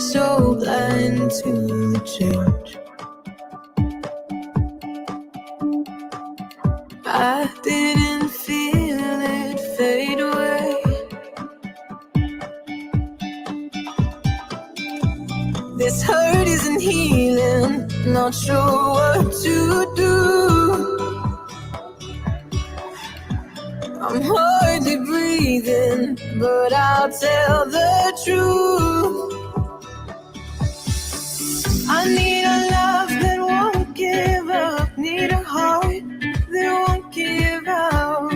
so blind to the change. I didn't feel it fade away. This hurt isn't healing, not sure what to do. I'm hardly breathing, but I'll tell the truth. I need a love that won't give up, need a heart that won't give out.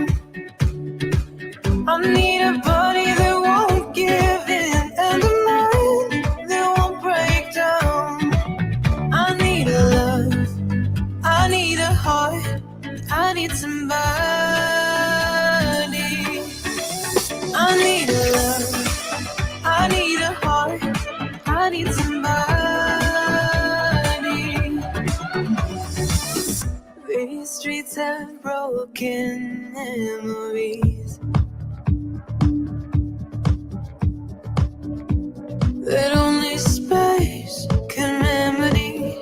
I need a body that won't give in, and a mind that won't break down. I need a love, I need a heart, I need somebody. I need a love, I need a heart, I need somebody. These streets have broken memories that only space can remedy.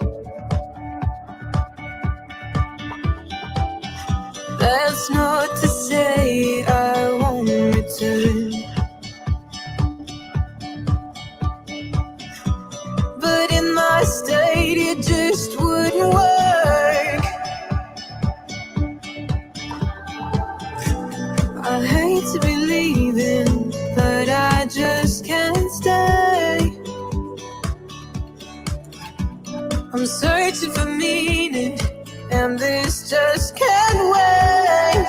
That's not to say I won't return, but in my state it just wouldn't work. I hate to be leaving, but I just can't stay. I'm searching for meaning, and this just can't wait.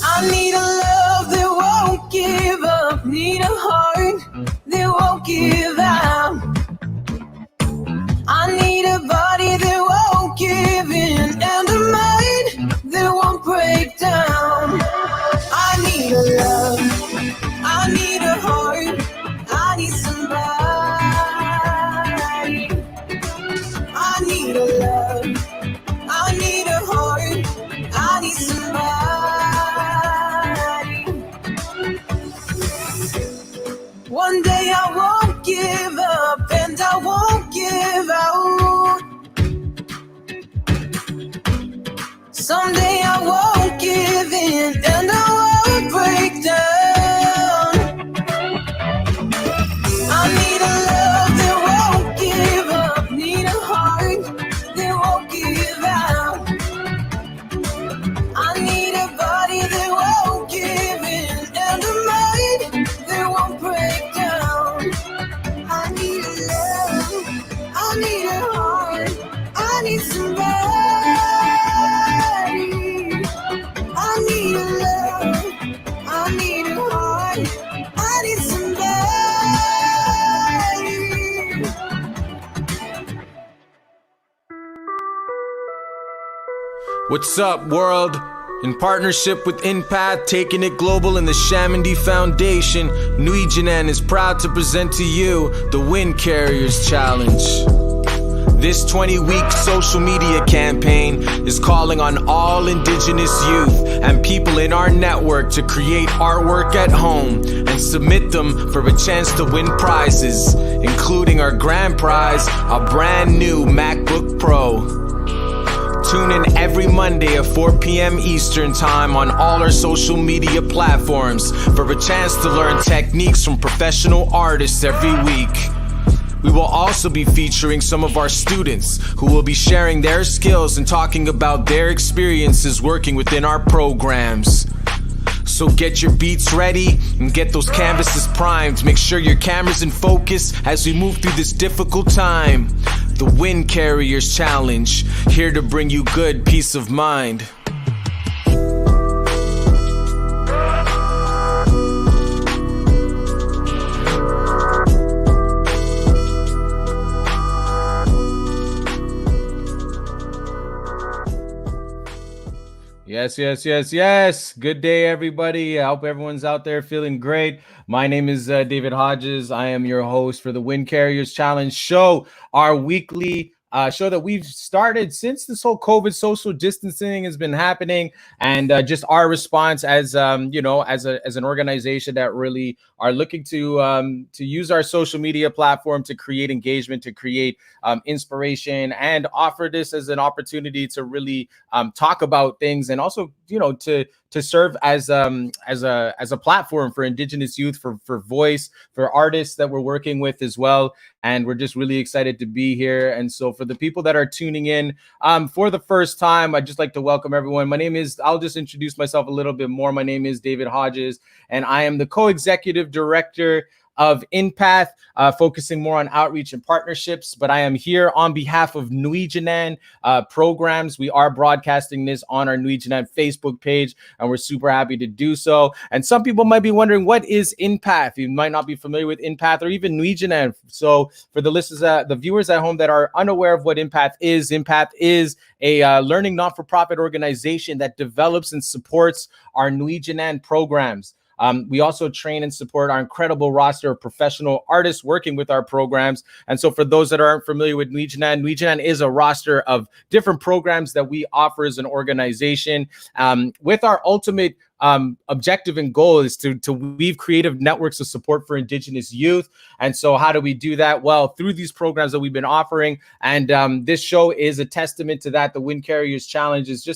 I need a love that won't give up, need a heart that won't give out. I need a body that won't give in, and a mind that won't break down. I need a love, I need a heart, I need somebody. I need a love, I need a heart, I need somebody. One day I won't give up, and I won't give out. Someday I won't give in, and I won't break down. I need a love that won't give up, need a heart that won't give out. I need a body that won't give in, and a mind that won't break down. I need a love, I need a heart, I need somebody. I need a love, I need a heart, I need somebody. What's up, world? In partnership with Impact, taking it global, and the Shamandi Foundation, N'we Jinan is proud to present to you the Windcarriers Challenge. This 20-week social media campaign is calling on all Indigenous youth and people in our network to create artwork at home and submit them for a chance to win prizes, including our grand prize, a brand new MacBook Pro. Tune in every Monday at 4 p.m. Eastern Time on all our social media platforms for a chance to learn techniques from professional artists every week. We will also be featuring some of our students who will be sharing their skills and talking about their experiences working within our programs. So get your beats ready and get those canvases primed. Make sure your camera's in focus as we move through this difficult time. The Windcarriers Challenge, here to bring you good peace of mind. Yes. Good day, everybody. I hope everyone's out there feeling great. My name is David Hodges. I am your host for the Windcarriers Challenge show, our weekly show that we've started since this whole COVID social distancing has been happening, and just our response as as an organization that really are looking to use our social media platform to create engagement, to create inspiration, and offer this as an opportunity to really talk about things, and also to serve as a platform for Indigenous youth, for voice, for artists that we're working with as well. And we're just really excited to be here. And so for the people that are tuning in for the first time, I'd just like to welcome everyone. I'll just introduce myself a little bit more. My name is David Hodges, and I am the co-executive director of InPath, focusing more on outreach and partnerships. But I am here on behalf of N'we Jinan programs. We are broadcasting this on our N'we Jinan Facebook page, and we're super happy to do so. And some people might be wondering, what is InPath? You might not be familiar with InPath or even N'we Jinan. So for the listeners, the viewers at home that are unaware of what InPath is a learning not-for-profit organization that develops and supports our N'we Jinan programs. We also train and support our incredible roster of professional artists working with our programs. And so for those that aren't familiar with N'we Jinan is a roster of different programs that we offer as an organization, with our ultimate objective and goal is to weave creative networks of support for Indigenous youth. And so how do we do that? Well, through these programs that we've been offering. And this show is a testament to that. The Windcarriers Challenge is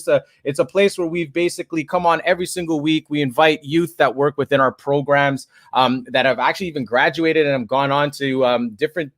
it's a place where we've basically come on every single week. We invite youth that work within our programs that have actually even graduated and have gone on to different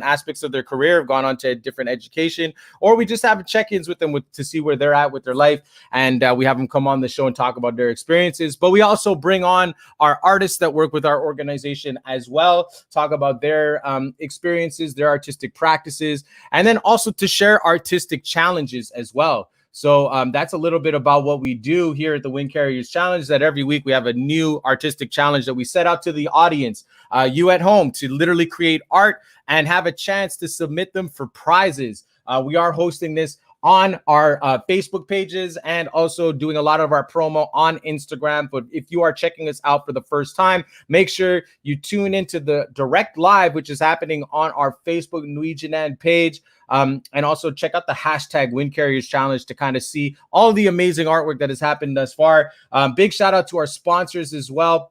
aspects of their career, have gone on to different education, or we just have check-ins with them to see where they're at with their life. And we have them come on the show and talk about their experiences. But we also bring on our artists that work with our organization as well, talk about their experiences, their artistic practices, and then also to share artistic challenges as well. So that's a little bit about what we do here at the Windcarriers Challenge, that every week we have a new artistic challenge that we set out to the audience, you at home, to literally create art and have a chance to submit them for prizes. We are hosting this on our Facebook pages and also doing a lot of our promo on Instagram. But if you are checking us out for the first time, make sure you tune into the direct live, which is happening on our Facebook N'we Jinan page. And also check out the hashtag Windcarriers Challenge to kind of see all the amazing artwork that has happened thus far. Big shout out to our sponsors as well.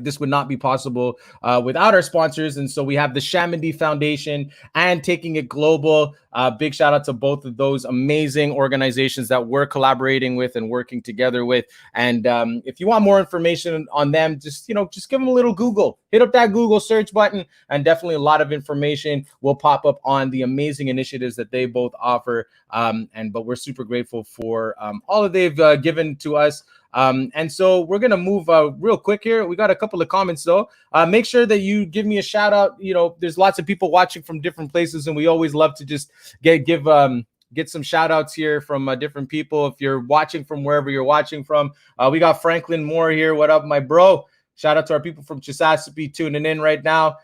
This would not be possible without our sponsors. And so we have the Shamandi Foundation and Taking It Global. Big shout out to both of those amazing organizations that we're collaborating with and working together with. And if you want more information on them, just give them a little Google. Hit up that Google search button, and definitely a lot of information will pop up on the amazing initiatives that they both offer. But we're super grateful for all that they've given to us. And so we're going to move real quick here. We got a couple of comments though. Make sure that you give me a shout out. There's lots of people watching from different places, and we always love to just get some shout outs here from different people. If you're watching from wherever you're watching from, we got Franklin Moore here. What up, my bro? Shout out to our people from Chesapeake tuning in right now.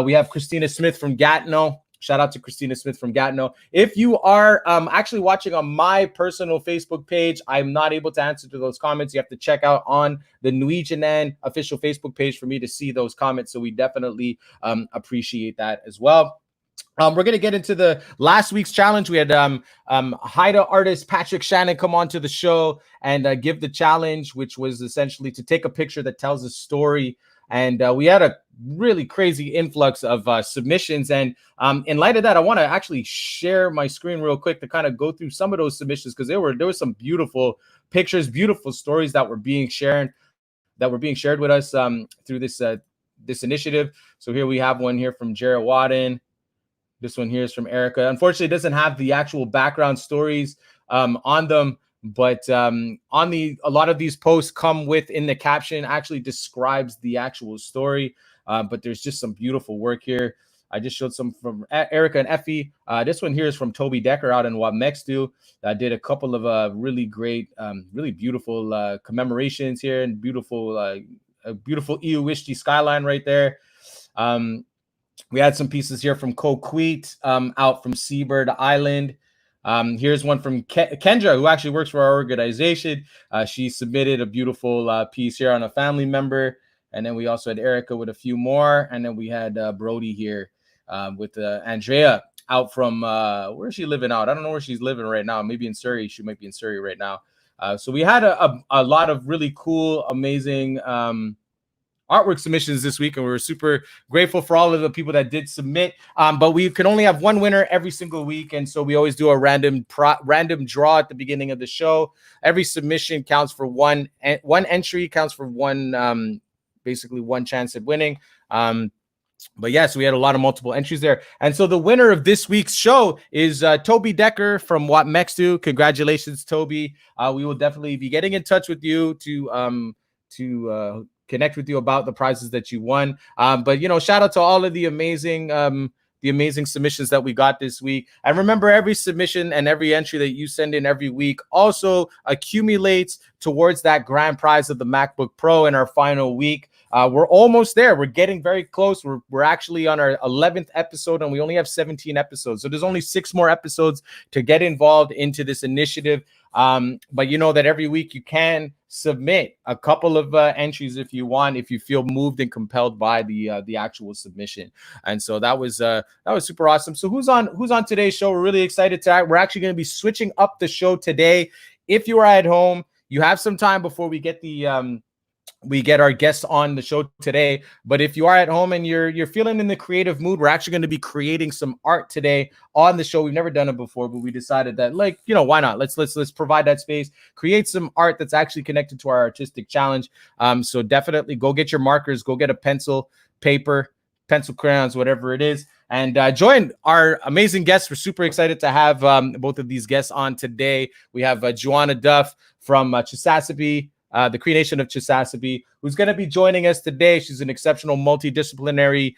We have Christina Smith from Gatineau. Shout out to Christina Smith from Gatineau. If you are actually watching on my personal Facebook page, I'm not able to answer to those comments. You have to check out on the N'we Jinan official Facebook page for me to see those comments. So we definitely appreciate that as well. We're going to get into the last week's challenge. We had Haida artist Patrick Shannon come on to the show and give the challenge, which was essentially to take a picture that tells a story. And we had a really crazy influx of submissions. And in light of that, I want to actually share my screen real quick to kind of go through some of those submissions, because there were some beautiful pictures, beautiful stories that were being shared with us through this initiative. So here we have one here from Jared Wadden. This one here is from Erica. Unfortunately, it doesn't have the actual background stories on them, but a lot of these posts come with in the caption actually describes the actual story. But there's just some beautiful work here. I just showed some from Erica and Effie. This one here is from Toby Decker out in Wamextu. Did a couple of really great, really beautiful commemorations here, and beautiful Iowishti skyline right there. We had some pieces here from Coquette out from Seabird Island. Here's one from Kendra, who actually works for our organization. She submitted a beautiful piece here on a family member. And then we also had Erica with a few more. And then we had Brody here with Andrea. out from where is she living out? I don't know where she's living right now. Maybe in Surrey. She might be in Surrey right now. So we had a lot of really cool, amazing artwork submissions this week, and we were super grateful for all of the people that did submit. But we can only have one winner every single week, and so we always do a random draw at the beginning of the show. Every submission counts for one entry, counts for one basically one chance at winning. But yes, we had a lot of multiple entries there. And so the winner of this week's show is Toby Decker from What Mex Do. Congratulations, Toby. We will definitely be getting in touch with you to connect with you about the prizes that you won. But, you know, shout out to all of the amazing submissions that we got this week. And remember, every submission and every entry that you send in every week also accumulates towards that grand prize of the MacBook Pro in our final week. We're almost there. We're getting very close. We're actually on our 11th episode, and we only have 17 episodes. So there's only 6 more episodes to get involved into this initiative. But you know that every week you can submit a couple of entries if you want, if you feel moved and compelled by the actual submission. And so that was super awesome. So who's on today's show? We're really excited to. We're actually going to be switching up the show today. If you are at home, you have some time before we get our guests on the show today. But if you are at home and you're feeling in the creative mood, we're actually going to be creating some art today on the show. We've never done it before, but we decided that, like, you know, why not? Let's provide that space, create some art that's actually connected to our artistic challenge. So definitely go get your markers, go get a pencil, paper, pencil, crayons, whatever it is, and join our amazing guests. We're super excited to have both of these guests on today. We have Joanna Duff from Chisasibi, the Cree Nation of Chisasibi, who's going to be joining us today. She's an exceptional multidisciplinary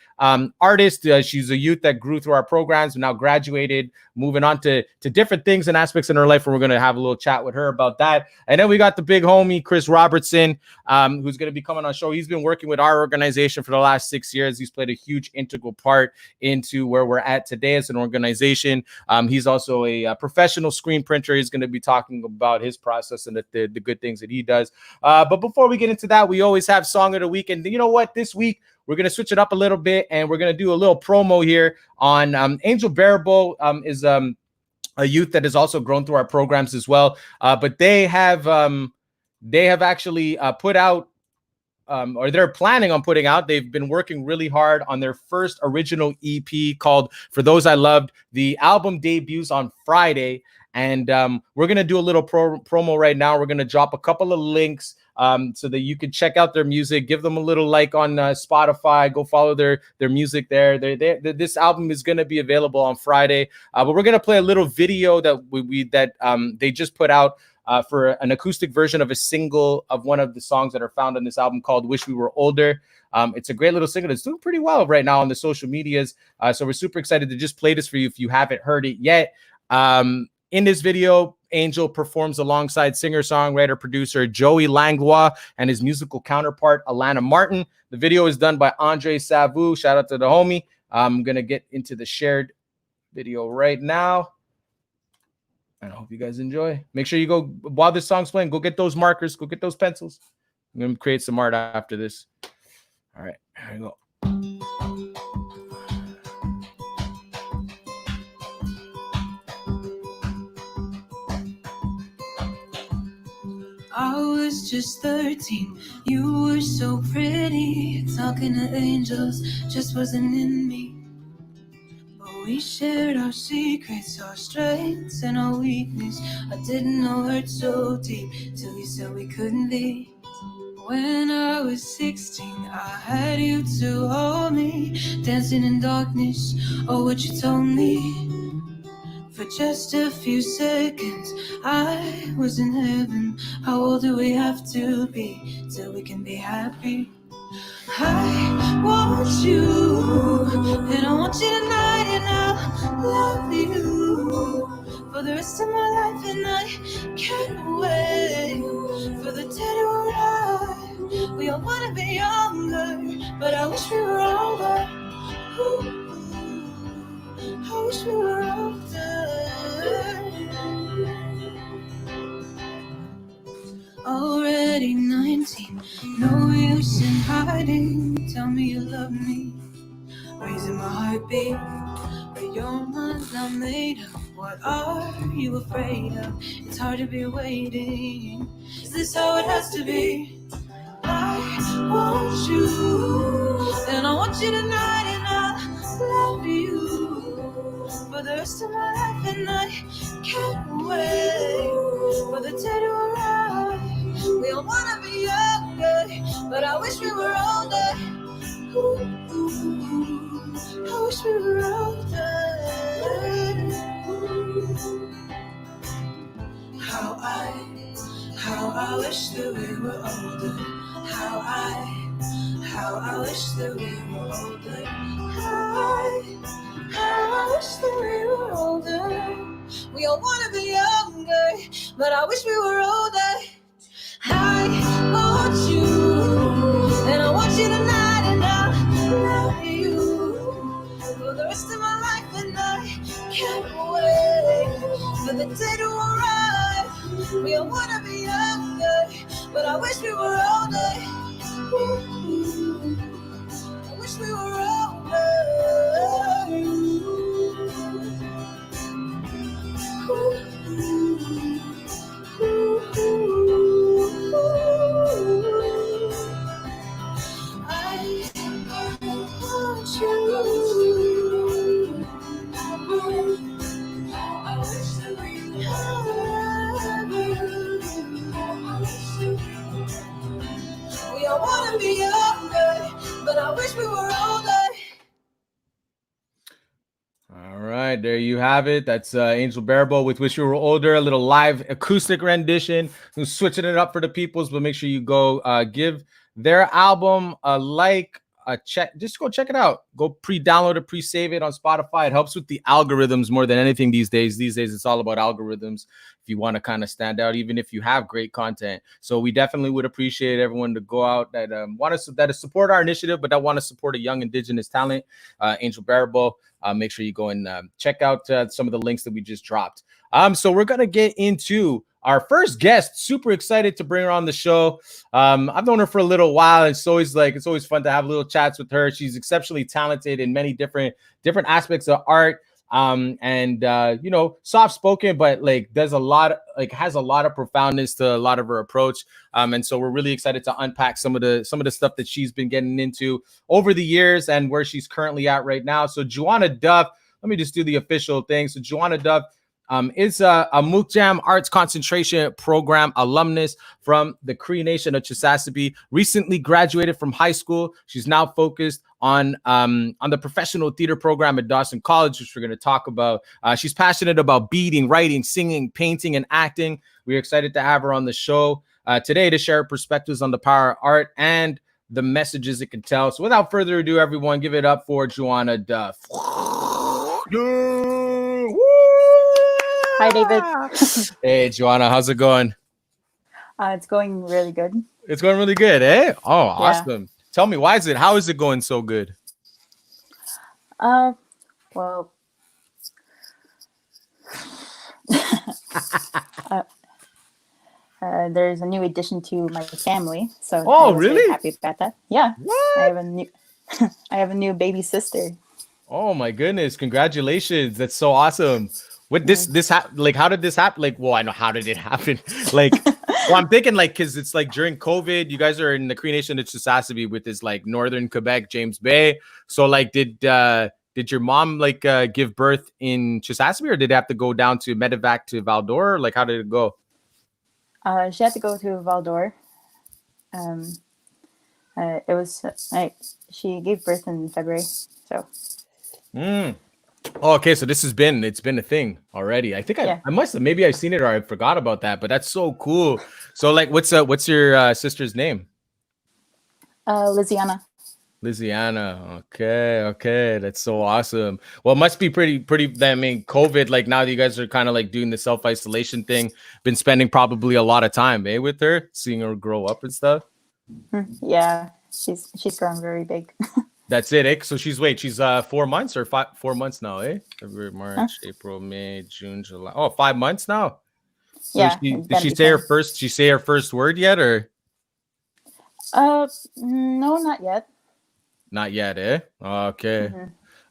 artist. She's a youth that grew through our programs and now graduated, moving on to different things and aspects in her life. And we're going to have a little chat with her about that. And then we got the big homie, Chris Robertson, who's going to be coming on the show. He's been working with our organization for the last 6 years. He's played a huge integral part into where we're at today as an organization. He's also a professional screen printer. He's going to be talking about his process and the good things that he does. But before we get into that, we always have Song of the Week. And you know what? This week, we're going to switch it up a little bit, and we're going to do a little promo here on Angel Bearable is a youth that has also grown through our programs as well. But they have actually put out, or they're planning on putting out, they've been working really hard on their first original EP called For Those I Loved. The album debuts on Friday. And we're going to do a little promo right now. We're going to drop a couple of links so that you can check out their music. Give them a little like on Spotify. Go follow their music there. This album is going to be available on Friday. But we're going to play a little video that they just put out for an acoustic version of a single of one of the songs that are found on this album called Wish We Were Older. It's a great little single. It's doing pretty well right now on the social medias. So we're super excited to just play this for you if you haven't heard it yet. In this video, Angel performs alongside singer-songwriter producer Joey Langlois and his musical counterpart Alana Martin. The video is done by Andre Savu. Shout out to the homie. I'm gonna get into the shared video right now, and I hope you guys enjoy. Make sure you go, while this song's playing, go get those markers, go get those pencils. I'm gonna create some art after this. All right, here we go. I was just 13, you were so pretty. Talking to angels just wasn't in me. But we shared our secrets, our strengths and our weakness. I didn't know hurt so deep till you said we couldn't be. When I was 16, I had you to hold me, dancing in darkness. Oh, what you told me. For just a few seconds, I was in heaven. How old do we have to be till we can be happy? I want you, and I want you tonight, and I love you for the rest of my life, and I can't wait for the day to arrive. We all wanna be younger, but I wish we were older. Ooh. I wish we were older. Already 19, no use in hiding. Tell me you love me, raising my heartbeat. But you're not made of. What are you afraid of? It's hard to be waiting. Is this how it has to be? I want you, and I want you tonight, and I love you for the rest of my life, and I can't wait for the day to arrive. We all wanna be younger, but I wish we were older. I wish we were older. How I wish that we were older. How I wish that we were older. How I wish that we were older. We all wanna be younger, but I wish we were older. I want you, and I want you tonight, and I love you for the rest of my life, and I can't wait for the day to arrive. We all wanna be younger, but I wish we were older. I wish we were older. We all wanna be younger, but I wish we were older. All right, there you have it. That's Angel Bearable with Wish We Were Older, a little live acoustic rendition. Who's switching it up for the peoples, but make sure you go give their album a like, a check. Just go check it out. Go pre-download it, pre-save it on Spotify. It helps with the algorithms more than anything these days. These days, it's all about algorithms. If you want to kind of stand out, even if you have great content. So we definitely would appreciate everyone to go out that want to support our initiative, but that want to support a young Indigenous talent, Angel Bearable. Make sure you go and check out some of the links that we just dropped. So we're gonna get into our first guest. Super excited to bring her on the show. I've known her for a little while. And it's always fun to have little chats with her. She's exceptionally talented in many different aspects of art. And soft spoken, but has a lot of profoundness to a lot of her approach. And so we're really excited to unpack some of the stuff that she's been getting into over the years and where she's currently at right now. So Joanna Duff, let me just do the official thing. So Joanna Duff is a Mukjam Arts Concentration Program alumnus from the Cree Nation of Chisasibi. Recently graduated from high school. She's now focused on the professional theater program at Dawson College, which we're going to talk about. She's passionate about beading, writing, singing, painting, and acting. We're excited to have her on the show today to share her perspectives on the power of art and the messages it can tell. So without further ado, everyone, give it up for Joanna Duff. Hi, David. Hey, Joanna, how's it going? It's going really good. It's going really good, eh? Oh, Yeah. awesome. Tell me, how is it going so good? Well, there's a new addition to my family, so Oh, I was very really? happy about that. Yeah, What? I have a new baby sister. Oh my goodness! Congratulations! That's so awesome. What how did this happen? Well, I know how did it happen. Well, I'm thinking because it's during COVID, you guys are in the Cree Nation of Chisasibi with this northern Quebec, James Bay. So did your mom give birth in Chisasibi, or did it have to go down to Medevac to Val-d'Or? How did it go? She had to go to Val-d'Or. It was she gave birth in February, so. Oh, okay, so it's been a thing already. I think I must have, maybe I've seen it or I forgot about that, but that's so cool. So what's your sister's name? Liziana. Liziana. Okay, that's so awesome. Well, it must be pretty. I mean, COVID, now that you guys are kind of doing the self-isolation thing, been spending probably a lot of time, with her, seeing her grow up and stuff. Yeah, she's grown very big. That's it, eh? So she's 4 months or 4 months now, eh? February, March, April, May, June, July. Oh, 5 months now. So Yeah. did she say her first? She say her first word yet, or? No, not yet. Not yet, eh? Okay.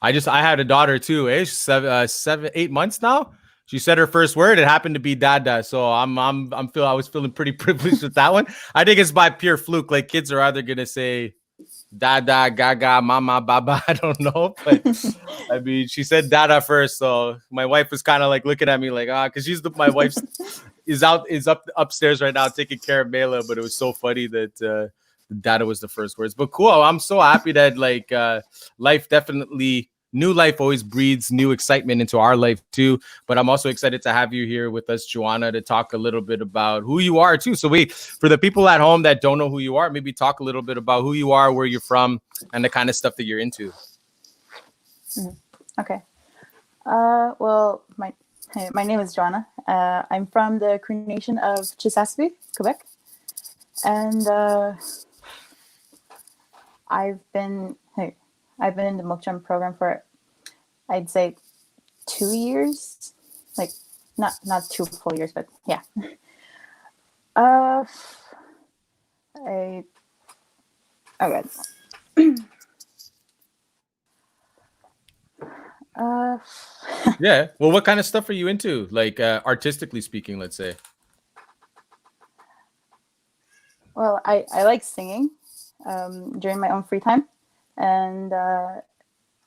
I had a daughter too. She's 8 months now. She said her first word. It happened to be Dada. So I was feeling pretty privileged with that one. I think it's by pure fluke. Like kids are either gonna say Dada, Gaga, Mama, Baba. I don't know, but I mean, she said Dada first. So my wife was kind of like looking at me like, because my wife's is up upstairs right now taking care of Mela. But it was so funny that Dada was the first words. But cool. I'm so happy that like life definitely. New life always breeds new excitement into our life too. But I'm also excited to have you here with us, Joanna, to talk a little bit about who you are too. So for the people at home that don't know who you are, maybe talk a little bit about who you are, where you're from, and the kind of stuff that you're into. Okay. Well, my name is Joanna. I'm from the Cree Nation of Chisasibi, Quebec. And I've been in the Mokcham program for, I'd say, 2 years, like not 2 full years, but yeah. Yeah. Well, what kind of stuff are you into? Like artistically speaking, let's say. Well, I like singing during my own free time. And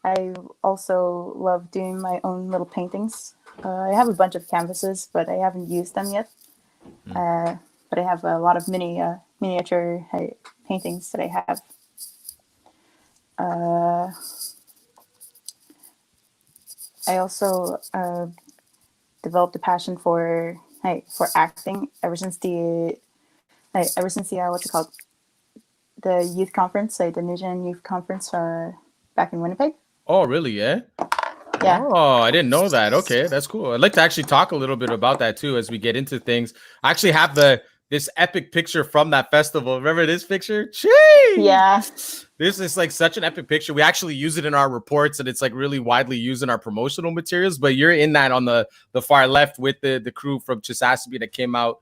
I also love doing my own little paintings. I have a bunch of canvases, but I haven't used them yet. But I have a lot of miniature paintings that I have. I also developed a passion for acting ever since the the youth conference, the N'we Jinan Youth Conference back in Winnipeg. Oh, really? Yeah. Yeah. Oh, I didn't know that. Okay, that's cool. I'd like to actually talk a little bit about that too as we get into things. I actually have this epic picture from that festival. Remember this picture? Jeez! Yeah. This is like such an epic picture. We actually use it in our reports, and it's like really widely used in our promotional materials. But you're in that on the far left with the crew from Chisasibi that came out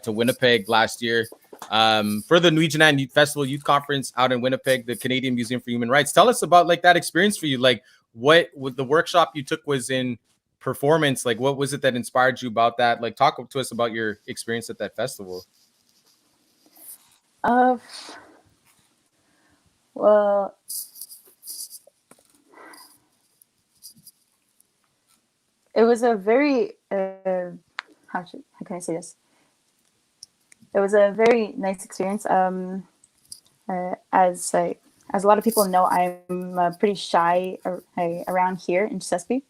to Winnipeg last year for the N'we Jinan Youth Festival Youth Conference out in Winnipeg, the Canadian Museum for Human Rights. Tell us about like that experience for you. Like what the workshop you took was in performance. Like what was it that inspired you about that? Like talk to us about your experience at that festival. Well, it was a very how can I say this? It was a very nice experience. As a lot of people know, I'm pretty shy around here in Chesapeake.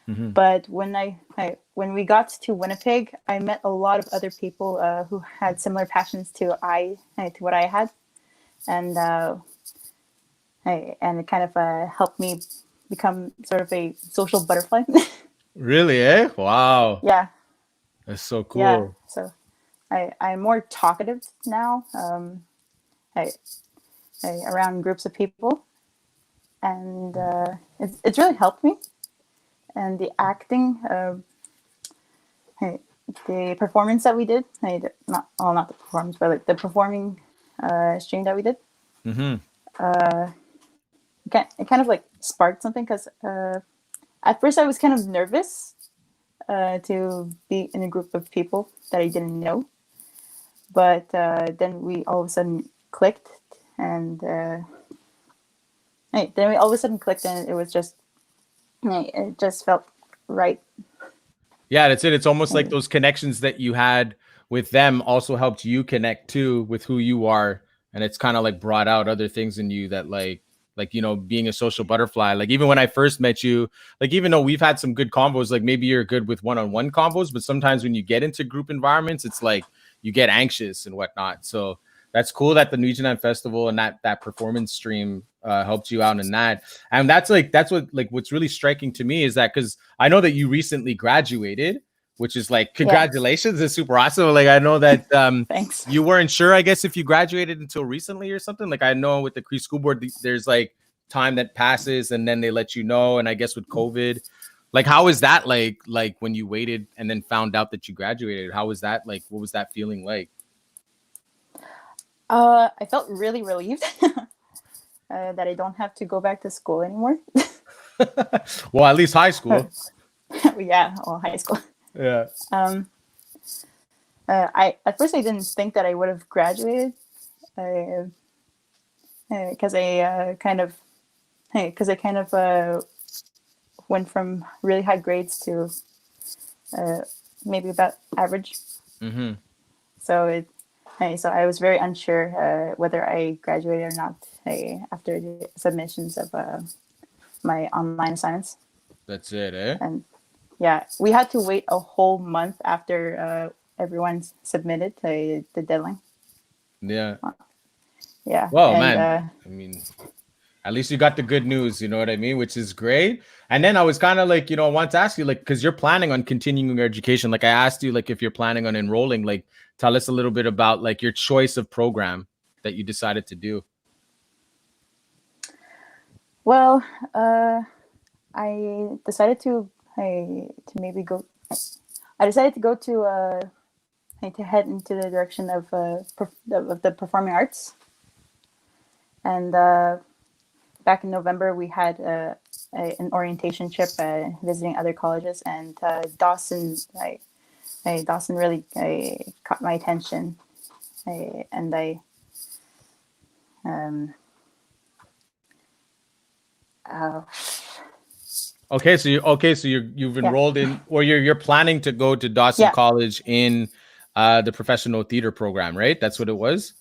Mm-hmm. But when we got to Winnipeg, I met a lot of other people who had similar passions to what I had, and it kind of helped me become sort of a social butterfly. Really? Eh? Wow. Yeah. That's so cool. Yeah. So I'm more talkative now. Around groups of people, and it's really helped me. And the acting, the performance that we did, not the performance, but like the performing stream that we did. Mm-hmm. It kind of like sparked something because at first I was kind of nervous to be in a group of people that I didn't know, but then we all of a sudden clicked, and it was just it just felt right. Yeah, that's it. It's almost like those connections that you had with them also helped you connect too with who you are, and it's kind of like brought out other things in you that like being a social butterfly. Like even when I first met you, like even though we've had some good combos, like maybe you're good with one-on-one combos, but sometimes when you get into group environments, it's like you get anxious and whatnot. So that's cool that the N'we Jinan Festival and that performance stream helped you out in that. And that's what's really striking to me is that because I know that you recently graduated, which is like congratulations. It's super awesome. Like I know that thanks. You weren't sure, I guess, if you graduated until recently or something. Like I know with the Cree School Board, there's like time that passes and then they let you know. And I guess with COVID, like how is that like when you waited and then found out that you graduated? How was that like? What was that feeling like? I felt really relieved that I don't have to go back to school anymore. Well, at least high school. Yeah, well, high school. Yeah. I at first I didn't think that I would have graduated, because I kind of went from really high grades to maybe about average. Mm-hmm. So I was very unsure whether I graduated or not after the submissions of my online assignments. That's it, eh? And yeah, we had to wait a whole month after everyone submitted the deadline. Yeah. Yeah. Well, and, man, I mean, at least you got the good news, you know what I mean? Which is great. And then I was kind of like, I want to ask you, like, because you're planning on continuing your education. Like I asked you, like, if you're planning on enrolling, like, tell us a little bit about like your choice of program that you decided to do. Well, I decided to maybe go. I decided to go to head into the direction of the performing arts. And back in November, we had an orientation trip visiting other colleges, and Dawson really caught my attention, and I. Okay, so you've enrolled in, or you're planning to go to Dawson College in the professional theater program, right? That's what it was.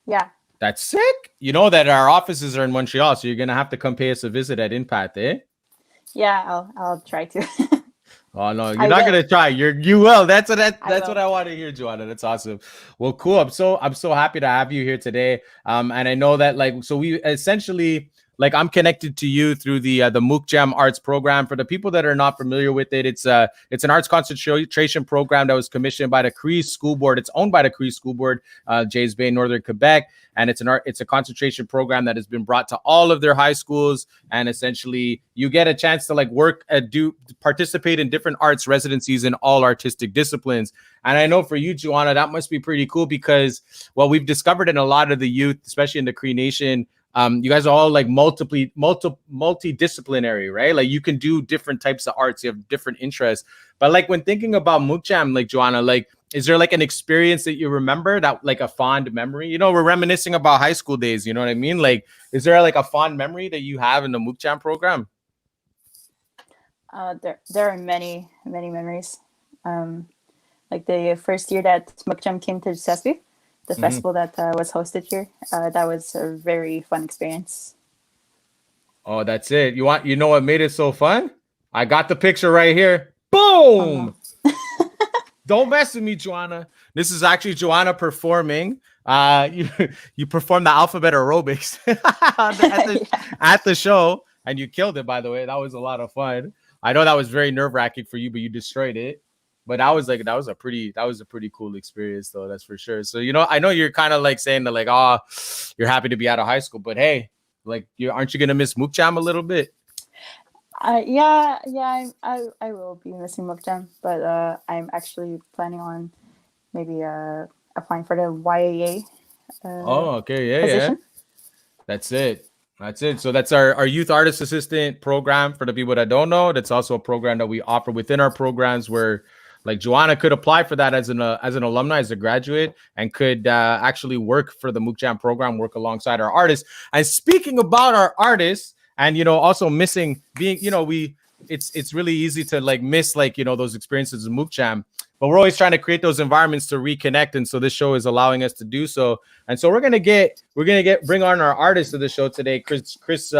Yeah. That's sick. You know that our offices are in Montreal, so you're gonna have to come pay us a visit at Impact, eh? Yeah, I'll try to. Oh no, you're not gonna try. You will. That's what I want to hear, Joanna. That's awesome. Well, cool. I'm so happy to have you here today. And I know that so we essentially, like, I'm connected to you through the Mukjam Arts Program. For the people that are not familiar with it, it's an arts concentration program that was commissioned by the Cree School Board. It's owned by the Cree School Board, Jays Bay, Northern Quebec, and it's a concentration program that has been brought to all of their high schools. And essentially, you get a chance to like participate in different arts residencies in all artistic disciplines. And I know for you, Joanna, that must be pretty cool because, well, we've discovered in a lot of the youth, especially in the Cree Nation, you guys are all like multidisciplinary, right? Like you can do different types of arts. You have different interests. But like when thinking about Mukjam, like Joanna, like is there like an experience that you remember that like a fond memory? We're reminiscing about high school days. You know what I mean? Like, is there like a fond memory that you have in the Mukjam program? There are many memories. Like the first year that Mukjam came to Sespi, the festival that was hosted here, that was a very fun experience. Oh, that's it. You know what made it so fun? I got the picture right here. Boom! Don't mess with me, Joanna. This is actually Joanna performing. You performed the alphabet aerobics at the show, and you killed it. By the way, that was a lot of fun. I know that was very nerve-wracking for you, but you destroyed it. But that was a pretty cool experience, though. That's for sure. So I know you're kind of like saying that, like, oh, you're happy to be out of high school, but hey, like, aren't you gonna miss Mukjam a little bit? Yeah, I will be missing Mukjam, but I'm actually planning on maybe applying for the YAA. Yeah. That's it. So that's our youth artist assistant program. For the people that don't know, that's also a program that we offer within our programs where, like, Joanna could apply for that as an alumni, as a graduate, and could actually work for the Mukjam program, work alongside our artists. And speaking about our artists, and also missing being, it's really easy to like miss like those experiences in Mukjam, but we're always trying to create those environments to reconnect, and so this show is allowing us to do so. And so we're gonna bring on our artist to the show today, Chris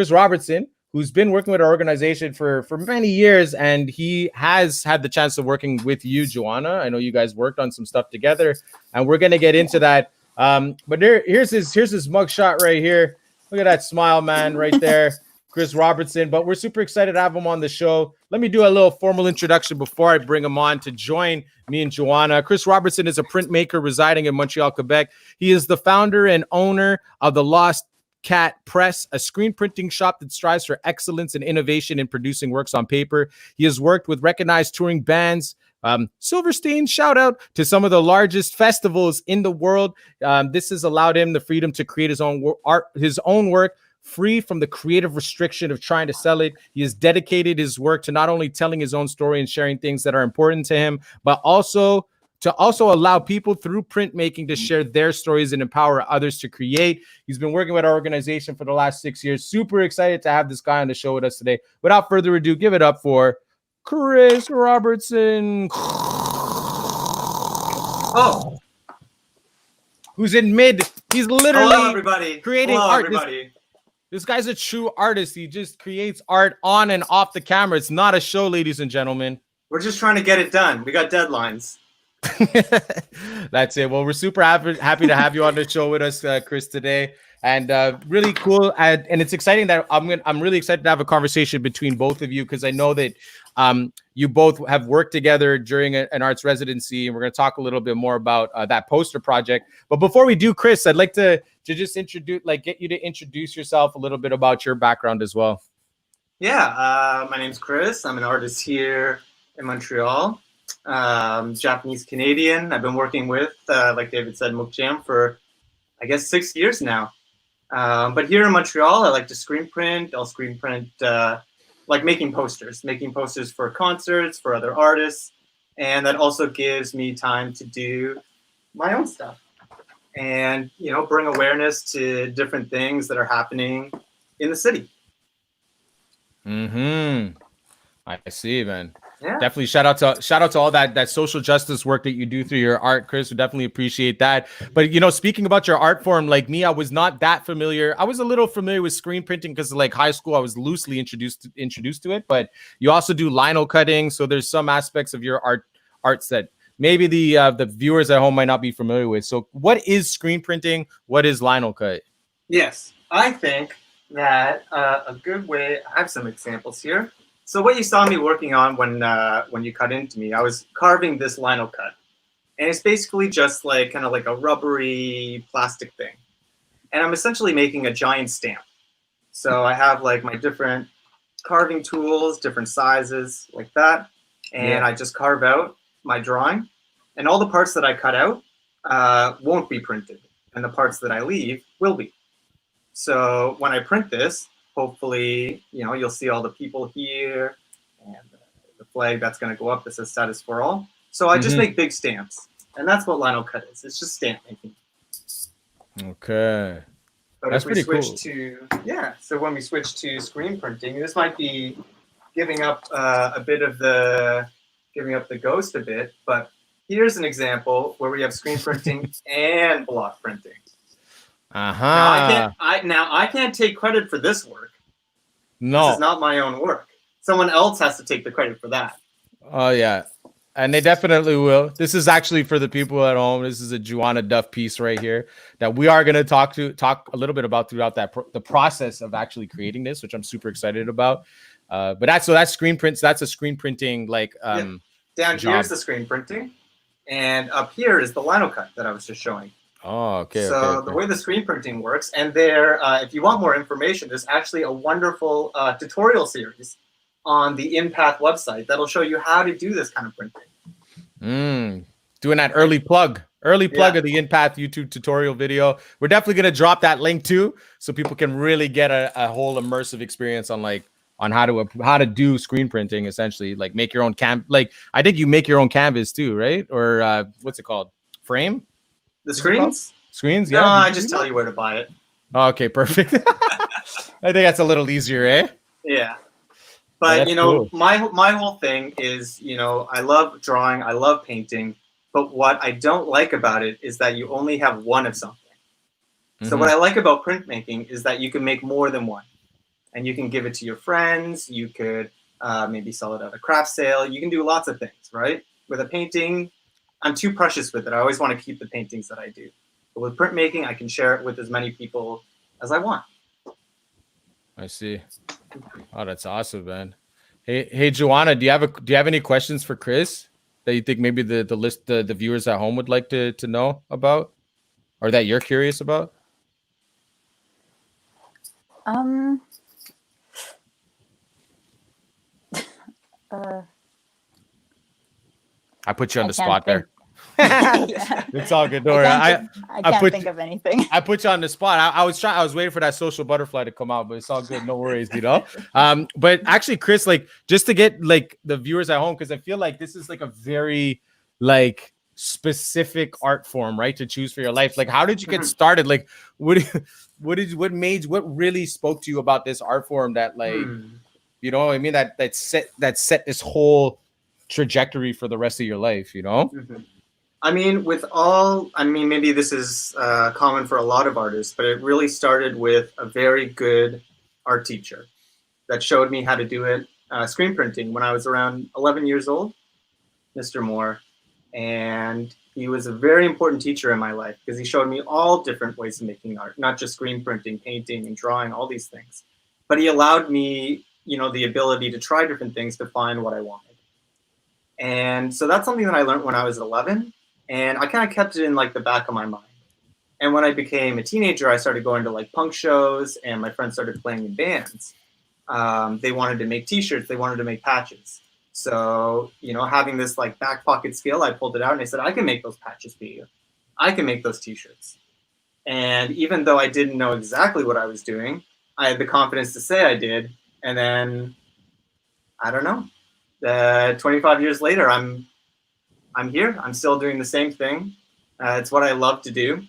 Robertson, who's been working with our organization for many years, and he has had the chance of working with you, Joanna. I know you guys worked on some stuff together, and we're gonna get into that. But here's his mugshot right here. Look at that smile, man, right there. Chris Robertson. But we're super excited to have him on the show. Let me do a little formal introduction before I bring him on to join me and Joanna. Chris Robertson is a printmaker residing in Montreal, Quebec. He is the founder and owner of the Lost Cat Press, a screen printing shop that strives for excellence and innovation in producing works on paper. He has worked with recognized touring bands, Silverstein, shout out to some of the largest festivals in the world. This has allowed him the freedom to create his own work free from the creative restriction of trying to sell it. He has dedicated his work to not only telling his own story and sharing things that are important to him, but also to allow people through printmaking to share their stories and empower others to create. He's been working with our organization for the last 6 years. Super excited to have this guy on the show with us today. Without further ado, give it up for Chris Robertson. Oh, who's in mid. He's literally hello, everybody. creating hello, art. everybody. This guy's a true artist. He just creates art on and off the camera. It's not a show, ladies and gentlemen. We're just trying to get it done. We got deadlines. That's it. Well, we're super happy to have you on the show with us, Chris, today, and really cool. And it's exciting that I'm really excited to have a conversation between both of you, because I know that you both have worked together during an arts residency, and we're going to talk a little bit more about that poster project. But before we do, Chris, I'd like to just get you to introduce yourself a little bit about your background as well. Yeah, my name's Chris. I'm an artist here in Montreal. Japanese Canadian. I've been working with, like David said, N'we Jinan for, I guess, 6 years now. But here in Montreal, I like to screen print. I'll screen print, like making posters for concerts, for other artists. And that also gives me time to do my own stuff and, you know, bring awareness to different things that are happening in the city. I see, man. Yeah. Definitely shout out to all that social justice work that you do through your art, Chris. We definitely appreciate that. But, you know, speaking about your art form, like me, I was not that familiar. I was a little familiar with screen printing because, like, high school, I was loosely introduced to it. But you also do lino cutting, so there's some aspects of your arts that maybe the viewers at home might not be familiar with. So what is screen printing? What is lino cut? Yes, I think that a good way, I have some examples here. So what you saw me working on when you cut into me, I was carving this lino cut. And it's basically just like kind of like a rubbery plastic thing. And I'm essentially making a giant stamp. So I have like my different carving tools, different sizes like that. And I just carve out my drawing. And all the parts that I cut out won't be printed. And the parts that I leave will be. So when I print this, hopefully, you know, you'll see all the people here and the flag that's going to go up that says status for all. So I just make big stamps. And that's what lino cut is. It's just stamp making. Okay. But That's if we pretty switch cool. so when we switch to screen printing, this might be giving up a bit of the ghost a bit. But here's an example where we have screen printing and block printing. Now I can't take credit for this work. No, this is not my own work. Someone else has to take the credit for that. Oh yeah, and they definitely will. This is actually for the people at home. This is a Joanna Duff piece right here that we are going to talk a little bit about throughout the process of actually creating this, which I'm super excited about. But that's screen prints. That's a screen printing like Down job. Here's the screen printing, and up here is the lino cut that I was just showing. Oh, okay. So the way the screen printing works, and there, if you want more information, there's actually a wonderful tutorial series on the Empath website that'll show you how to do this kind of printing. Doing that early plug of the Empath YouTube tutorial video. We're definitely going to drop that link too, so people can really get a whole immersive experience on how to do screen printing, essentially, like make your own like I think you make your own canvas too, right? Or what's it called? Frame? The screens? Screens, yeah. No, I just tell you where to buy it. Okay, perfect. I think that's a little easier, eh? Yeah. But, you know, cool. my whole thing is, you know, I love drawing, I love painting, but what I don't like about it is that you only have one of something. So what I like about printmaking is that you can make more than one. And you can give it to your friends, you could maybe sell it at a craft sale, you can do lots of things, right? With a painting, I'm too precious with it. I always want to keep the paintings that I do. But with printmaking, I can share it with as many people as I want. I see. Oh, that's awesome, man. Hey, Joanna, do you have any questions for Chris that you think maybe the viewers at home would like to know about, or that you're curious about? I put you on the spot there. It's all good. Don't worry. I can't put think of anything. I put you on the spot. I was waiting for that social butterfly to come out, but it's all good. No worries, But actually, Chris, like just to get like the viewers at home, because I feel like this is like a very like specific art form, right? To choose for your life. Like, how did you get started? Like, what really spoke to you about this art form that like, you know, I mean, that set this whole trajectory for the rest of your life, you know? I mean, maybe this is common for a lot of artists, but it really started with a very good art teacher that showed me how to do it, screen printing, when I was around 11 years old, Mr. Moore. And he was a very important teacher in my life because he showed me all different ways of making art, not just screen printing, painting, and drawing, all these things. But he allowed me, you know, the ability to try different things to find what I wanted. And so that's something that I learned when I was 11. And I kind of kept it in like the back of my mind. And when I became a teenager, I started going to like punk shows, and my friends started playing in bands. They wanted to make t-shirts, they wanted to make patches. So, you know, having this like back pocket skill, I pulled it out and I said, I can make those patches for you. I can make those t-shirts. And even though I didn't know exactly what I was doing, I had the confidence to say I did. And then, I don't know, 25 years later, I'm here. I'm still doing the same thing. It's what I love to do.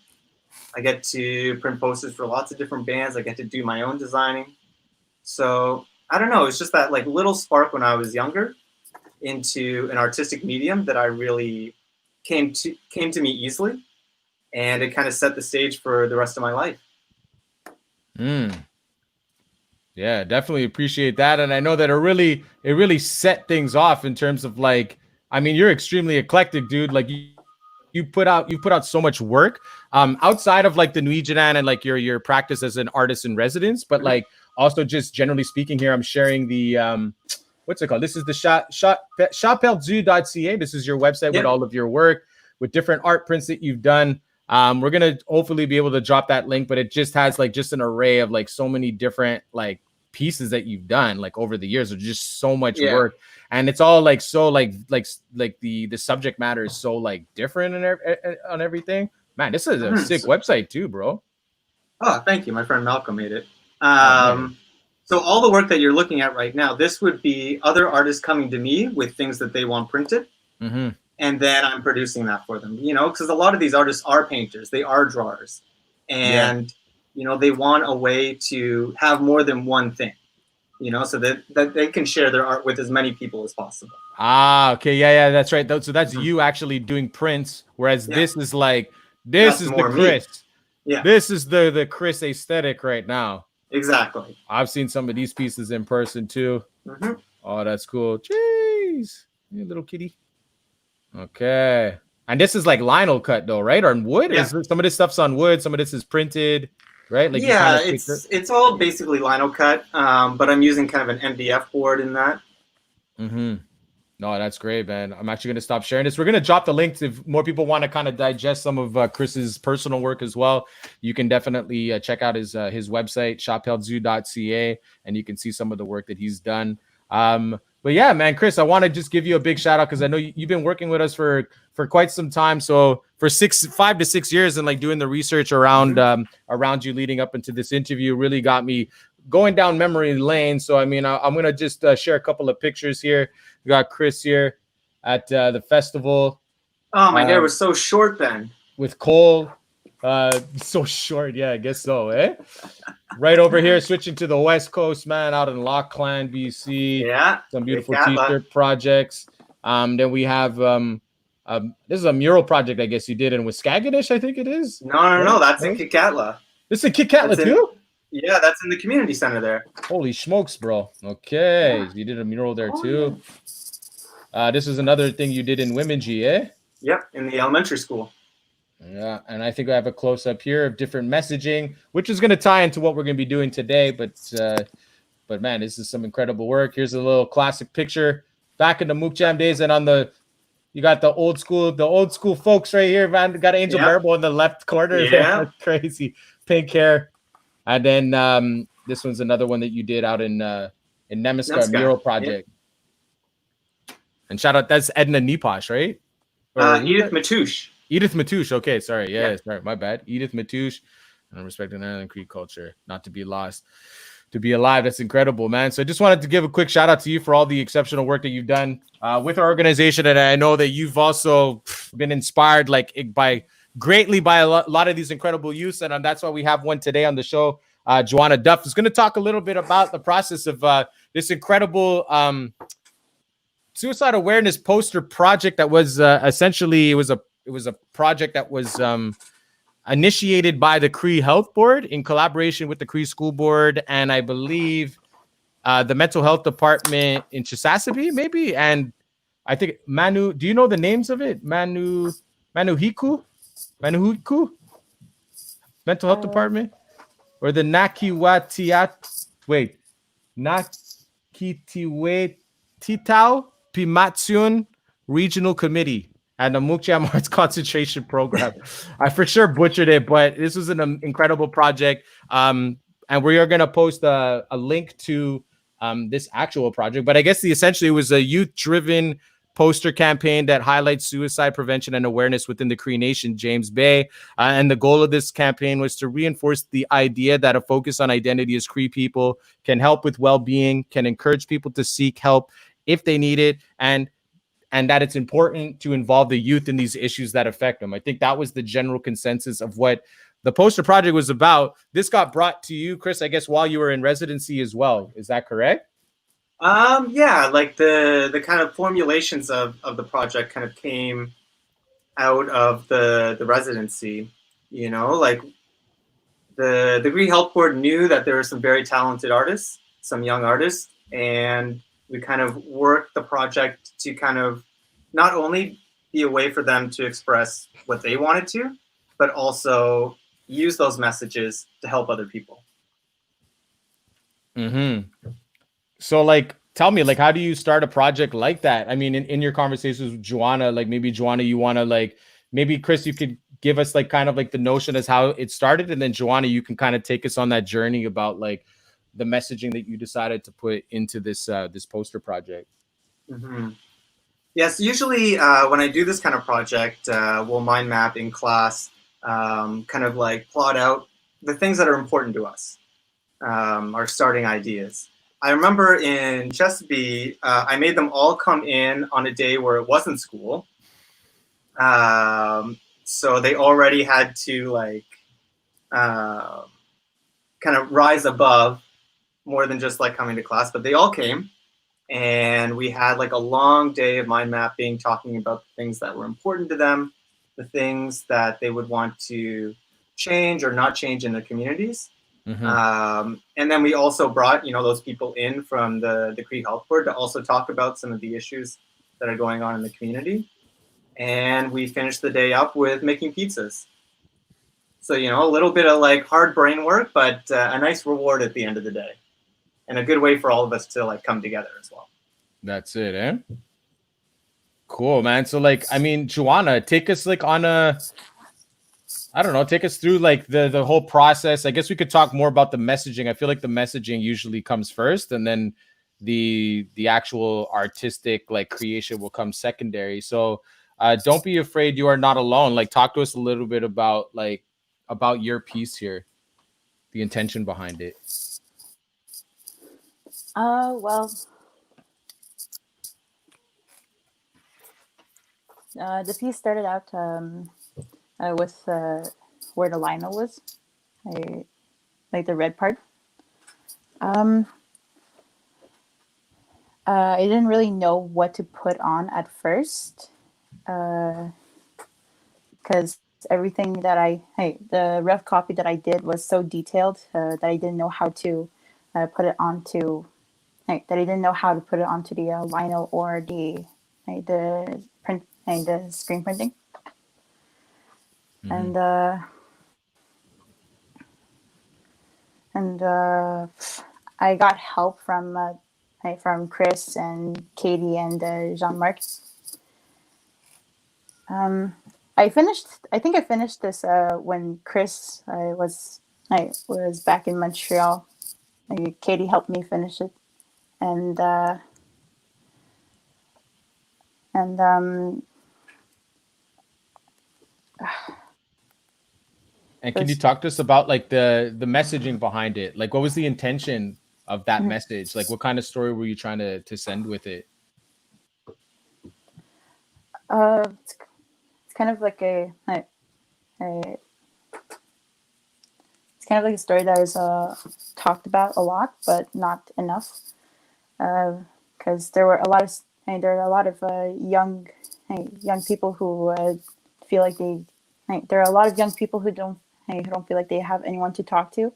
I get to print posters for lots of different bands. I get to do my own designing. So I don't know. It's just that like little spark when I was younger into an artistic medium that I really came to me easily, and it kind of set the stage for the rest of my life. Yeah, definitely appreciate that. And I know that it really set things off in terms of like, I mean, you're extremely eclectic, dude. Like you put out so much work outside of like the N'we Jinan and like your practice as an artist in residence, but like also just generally speaking here, I'm sharing the what's it called? This is the shopelzu.ca. This is your website with all of your work, with different art prints that you've done. We're gonna hopefully be able to drop that link, but it just has like just an array of like so many different like pieces that you've done like over the years. There's just so much work, and it's all like so like the subject matter is so like different on everything. Man, this is a sick website too, bro. Oh, thank you. My friend Malcolm made it. So all the work that you're looking at right now, this would be other artists coming to me with things that they want printed. And then I'm producing that for them, you know, because a lot of these artists are painters, they are drawers, and you know, they want a way to have more than one thing, you know, so that they can share their art with as many people as possible. Okay, yeah, that's right. So that's you actually doing prints, whereas this is like this is the Chris. This is the Chris aesthetic right now. Exactly. I've seen some of these pieces in person too. Oh, that's cool. Jeez, you little kitty. Okay. And this is like lino cut though, right? Or on wood? Is some of this stuff's on wood, some of this is printed, right? Like it's all basically lino cut, but I'm using kind of an MDF board in that. No, that's great, man. I'm actually going to stop sharing this. We're going to drop the links if more people want to kind of digest some of Chris's personal work as well. You can definitely check out his website, shopelzu.ca, and you can see some of the work that he's done. But yeah, man, Chris, I want to just give you a big shout out because I know you've been working with us for quite some time. So for 5 to 6 years and like doing the research around you leading up into this interview really got me going down memory lane. So, I mean, I'm going to just share a couple of pictures here. We got Chris here at the festival. Oh, my hair was so short then. With Cole. So short. Yeah, I guess so, eh? Right over here, switching to the West Coast, man, out in Lochland, BC. Yeah. Some beautiful t-shirt projects. Then we have this is a mural project, I guess you did in Wiscagonish, I think it is. No. That's in Kikatla. This is in Kikatla too? Yeah, that's in the community center there. Holy smokes, bro. Okay. You did a mural there too. This is another thing you did in Wiminji, eh? Yep, in the elementary school. Yeah, and I think I have a close-up here of different messaging, which is going to tie into what we're going to be doing today. But man, this is some incredible work. Here's a little classic picture back in the Mookjam days, and you got the old school folks right here, man. Got Angel Barbo in the left corner. Yeah, that's crazy. Pink hair. And then this one's another one that you did out in Nemaska mural project. And shout out, that's Edna Niposh, right? Edith Matouche. Edith Matouche. Okay, sorry. Yeah. Sorry, my bad. Edith Matouche. And respecting Island Cree culture, not to be lost, to be alive. That's incredible, man. So I just wanted to give a quick shout out to you for all the exceptional work that you've done with our organization, and I know that you've also been inspired greatly by a lot of these incredible youths, and that's why we have one today on the show. Joanna Duff is going to talk a little bit about the process of this incredible suicide awareness poster project that was essentially it was a project that was initiated by the Cree Health Board in collaboration with the Cree School Board and I believe the Mental Health Department in Chisasibi, maybe. And I think Manu. Do you know the names of it? Manuhiku, Mental Health Department, or the Nakitiwetitao Pimatsun Regional Committee and the Mukjam Arts Concentration Program. I for sure butchered it, but this was an incredible project. And we are going to post a link to this actual project. But I guess essentially it was a youth-driven poster campaign that highlights suicide prevention and awareness within the Cree Nation, James Bay. And the goal of this campaign was to reinforce the idea that a focus on identity as Cree people can help with well-being, can encourage people to seek help if they need it, and that it's important to involve the youth in these issues that affect them. I think that was the general consensus of what the poster project was about. This got brought to you, Chris, I guess, while you were in residency as well. Is that correct? Yeah, like the kind of formulations of the project kind of came out of the residency, you know, like the Cree Health Board knew that there were some very talented artists, some young artists, and we kind of worked the project to kind of not only be a way for them to express what they wanted to, but also use those messages to help other people. Mm-hmm. So, like, tell me, like, how do you start a project like that? I mean, in your conversations with Joanna, like, maybe Joanna, you want to, like, maybe Chris, you could give us, like, kind of like the notion as how it started. And then Joanna, you can kind of take us on that journey about, like, the messaging that you decided to put into this this poster project. Mm-hmm. Yes, usually when I do this kind of project, we'll mind map in class, kind of like plot out the things that are important to us, our starting ideas. I remember in Chesapeake, I made them all come in on a day where it wasn't school. So they already had to like kind of rise above more than just like coming to class, but they all came. And we had like a long day of mind mapping, talking about the things that were important to them, the things that they would want to change or not change in their communities. Mm-hmm. And then we also brought, you know, those people in from the Cree Health Board to also talk about some of the issues that are going on in the community. And we finished the day up with making pizzas. So, you know, a little bit of like hard brain work, but a nice reward at the end of the day. And a good way for all of us to like come together as well. That's it, eh? Cool, man. So like, I mean, Joanna, take us like on take us through like the whole process. I guess we could talk more about the messaging. I feel like the messaging usually comes first and then the actual artistic like creation will come secondary. So don't be afraid, you are not alone. Like talk to us a little bit about your piece here, the intention behind it. Well, the piece started out with where the lino was, like the red part. I didn't really know what to put on at first, because everything that the rough copy that I did was so detailed that I didn't know how to put it onto. That I didn't know how to put it onto the lino or the print, the screen printing, mm-hmm. and I got help from Chris and Katie and Jean-Marc. I think I finished this when Chris was back in Montreal. Katie helped me finish it. And And can you talk to us about like the messaging behind it? Like, what was the intention of that message? Like, what kind of story were you trying to send with it? It's kind of like it's kind of like a story that is talked about a lot, but not enough. Because there are a lot of young people who feel like there are a lot of young people who don't feel like they have anyone to talk to,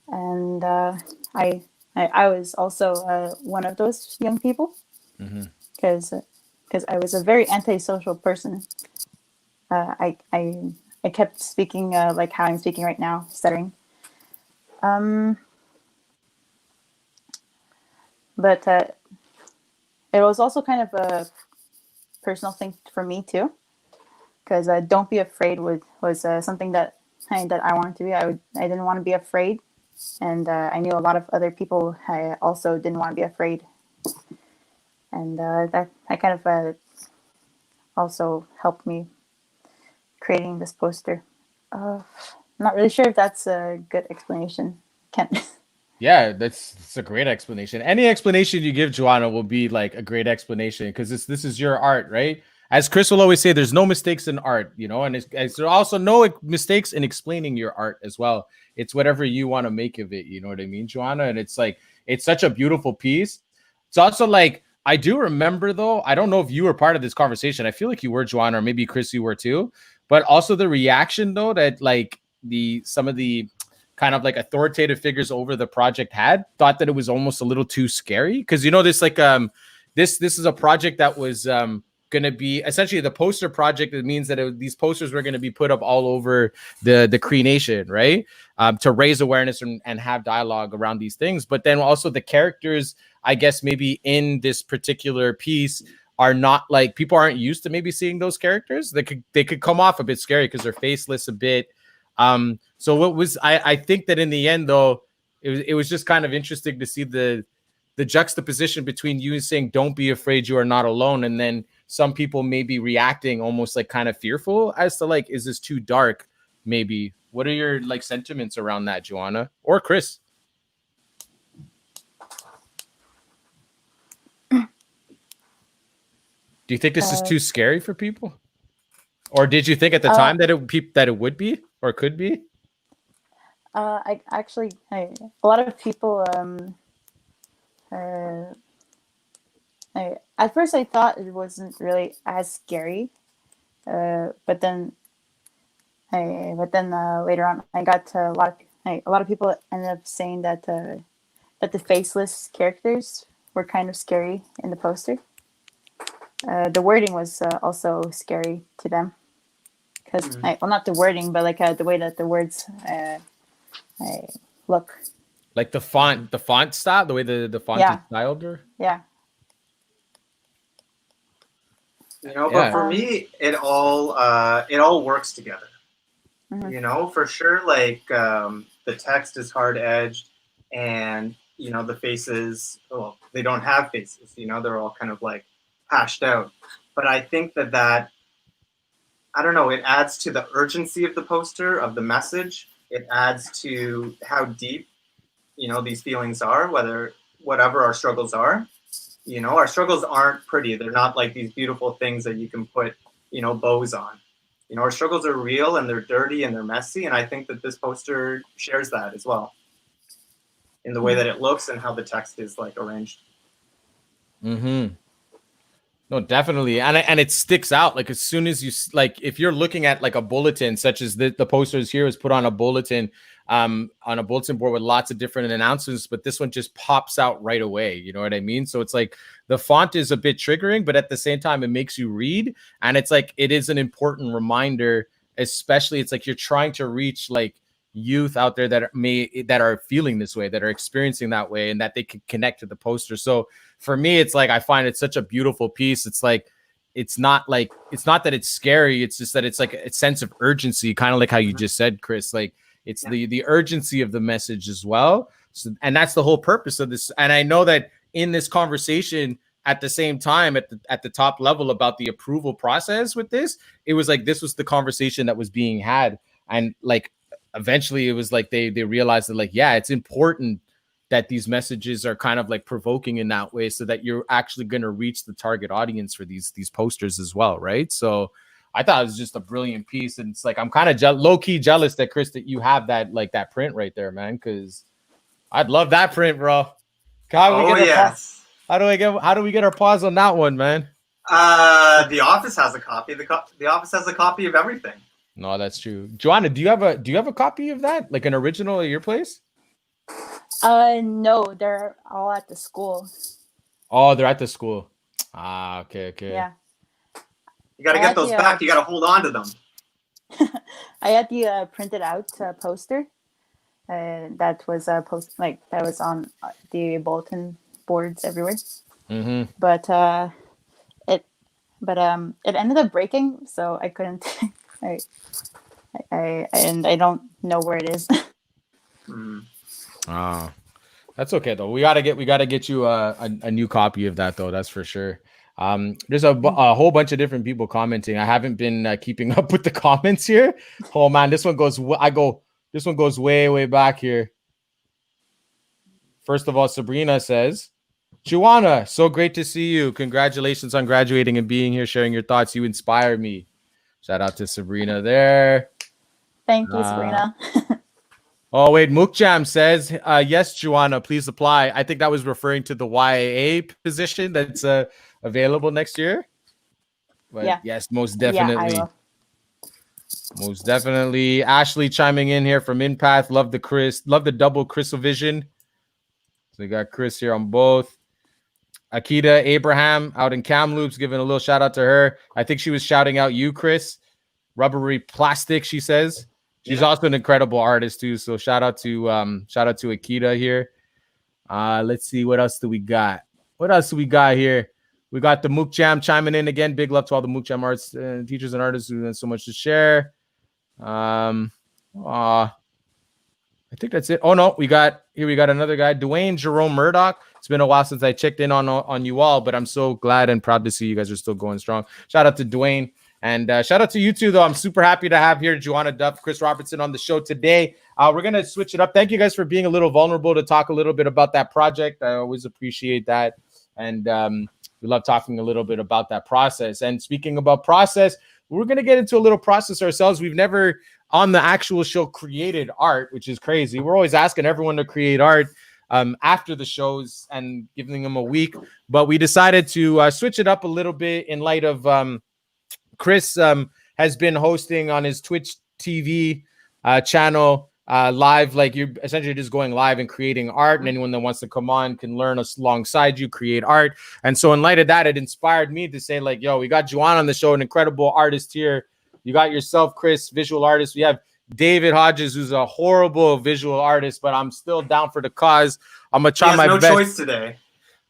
and I was also one of those young people, because I was a very antisocial person. I kept speaking like how I'm speaking right now, stuttering. But it was also kind of a personal thing for me too, because "Don't be afraid" was something that I wanted to be. I didn't want to be afraid, and I knew a lot of other people also didn't want to be afraid, and that kind of also helped me creating this poster. I'm not really sure if that's a good explanation. Can't. Yeah, that's a great explanation. Any explanation you give, Joanna, will be like a great explanation, because this is your art, right? As Chris will always say, there's no mistakes in art, you know, and there's also no mistakes in explaining your art as well. It's whatever you want to make of it, you know what I mean, Joanna? And it's like, it's such a beautiful piece. It's also like, I do remember though, I don't know if you were part of this conversation. I feel like you were, Joanna, or maybe Chris, you were too. But also the reaction though that like some of the kind of like authoritative figures over the project thought that it was almost a little too scary, because you know this like this is a project that was going to be essentially the poster project. It means that these posters were going to be put up all over the Cree Nation, right? To raise awareness and have dialogue around these things. But then also the characters, I guess maybe in this particular piece, are not like, people aren't used to maybe seeing those characters. They could come off a bit scary because they're faceless a bit. So what was I think that in the end though, it was just kind of interesting to see the juxtaposition between you saying "Don't be afraid, you are not alone," and then some people maybe reacting almost like kind of fearful as to like, is this too dark? Maybe. What are your like sentiments around that, Joanna or Chris? Do you think this is too scary for people? Or did you think at the time that it would be or could be? I actually, a lot of people. At first, I thought it wasn't really as scary, but then later on, I got to a lot of people ended up saying that the faceless characters were kind of scary in the poster. The wording was also scary to them. Because well, not the wording, but like the way that the words look. Like the font style, the way the font is styled, or yeah. You know, but for me, it all works together. You know, for sure, like the text is hard edged, and you know the faces. Well, they don't have faces. You know, they're all kind of like hashed out. But I think that I don't know, it adds to the urgency of the poster, of the message. It adds to how deep, you know, these feelings are, whatever our struggles are. You know, our struggles aren't pretty. They're not like these beautiful things that you can put, you know, bows on. You know, our struggles are real and they're dirty and they're messy. And I think that this poster shares that as well in the way that it looks and how the text is like arranged. Mm-hmm. No, definitely. And it sticks out. Like as soon as you, like, if you're looking at like a bulletin, such as the posters here is put on a bulletin board with lots of different announcements, but this one just pops out right away. You know what I mean? So it's like the font is a bit triggering, but at the same time, it makes you read. And it's like, it is an important reminder, especially it's like you're trying to reach like youth out there that are feeling this way, that are experiencing that way, and that they can connect to the poster. So for me, it's like I find it such a beautiful piece. It's like it's not that it's scary, it's just that it's like a sense of urgency, kind of like how you just said, Chris. Like it's the urgency of the message as well. So, and that's the whole purpose of this. And I know that in this conversation, at the same time, at the top level about the approval process with this, it was like this was the conversation that was being had, and like eventually it was like they realized that like, yeah, it's important that these messages are kind of like provoking in that way, so that you're actually going to reach the target audience for these posters as well, right? So I thought it was just a brilliant piece, and it's like I'm kind of low-key jealous that Chris, that you have that like that print right there, man, because I'd love that print, bro. Oh yes. How do we get our pause on that one, man? The office has a copy. The office has a copy of everything. No, that's true. Joanna, do you have a copy of that, like an original at your place? No, they're all at the school. Oh, they're at the school. Ah, okay. Yeah. You got to get those back. You got to hold on to them. I had the printed out poster. That was that was on the bulletin boards everywhere. Mm-hmm. But it ended up breaking, so I couldn't. I don't know where it is. That's okay though. We gotta get you a new copy of that though. That's for sure. There's a whole bunch of different people commenting. I haven't been keeping up with the comments here. Oh man, this one goes way back here. First of all, Sabrina says, Joanna, so great to see you. Congratulations on graduating and being here, sharing your thoughts. You inspire me. Shout out to Sabrina there. Thank you, Sabrina. Oh, wait. Mukjam says, yes, Joanna, please apply. I think that was referring to the YAA position that's available next year. But yeah. Yes, most definitely. Yeah, most definitely. Ashley chiming in here from Impath. Love the double Crystal Vision. So we got Chris here on both. Akita Abraham out in Kamloops, giving a little shout out to her. I think she was shouting out you, Chris. Rubbery plastic, she says. She's also an incredible artist too. So shout out to Akita here. Let's see, what else do we got? Here? We got the Mook Jam chiming in again. Big love to all the Mook Jam artists, teachers and artists who have so much to share. I think that's it. Oh no, we got another guy, Dwayne Jerome Murdoch. It's been a while since I checked in on you all, but I'm so glad and proud to see you guys are still going strong. Shout out to Dwayne, and shout out to you too, though. I'm super happy to have here Joanna Duff, Chris Robertson on the show today. We're gonna switch it up. Thank you guys for being a little vulnerable to talk a little bit about that project. I always appreciate that, and we love talking a little bit about that process. And speaking about process, we're gonna get into a little process ourselves. We've never on the actual show created art, which is crazy. We're always asking everyone to create art after the shows and giving them a week, but we decided to switch it up a little bit in light of Chris has been hosting on his Twitch TV channel live, like you're essentially just going live and creating art, and anyone that wants to come on can learn us alongside you, create art. And so in light of that, it inspired me to say, like, yo, we got Joanna on the show, an incredible artist here. You got yourself, Chris, visual artist. We have David Hodges, who's a horrible visual artist, but I'm still down for the cause. I'm gonna try my best. No choice today.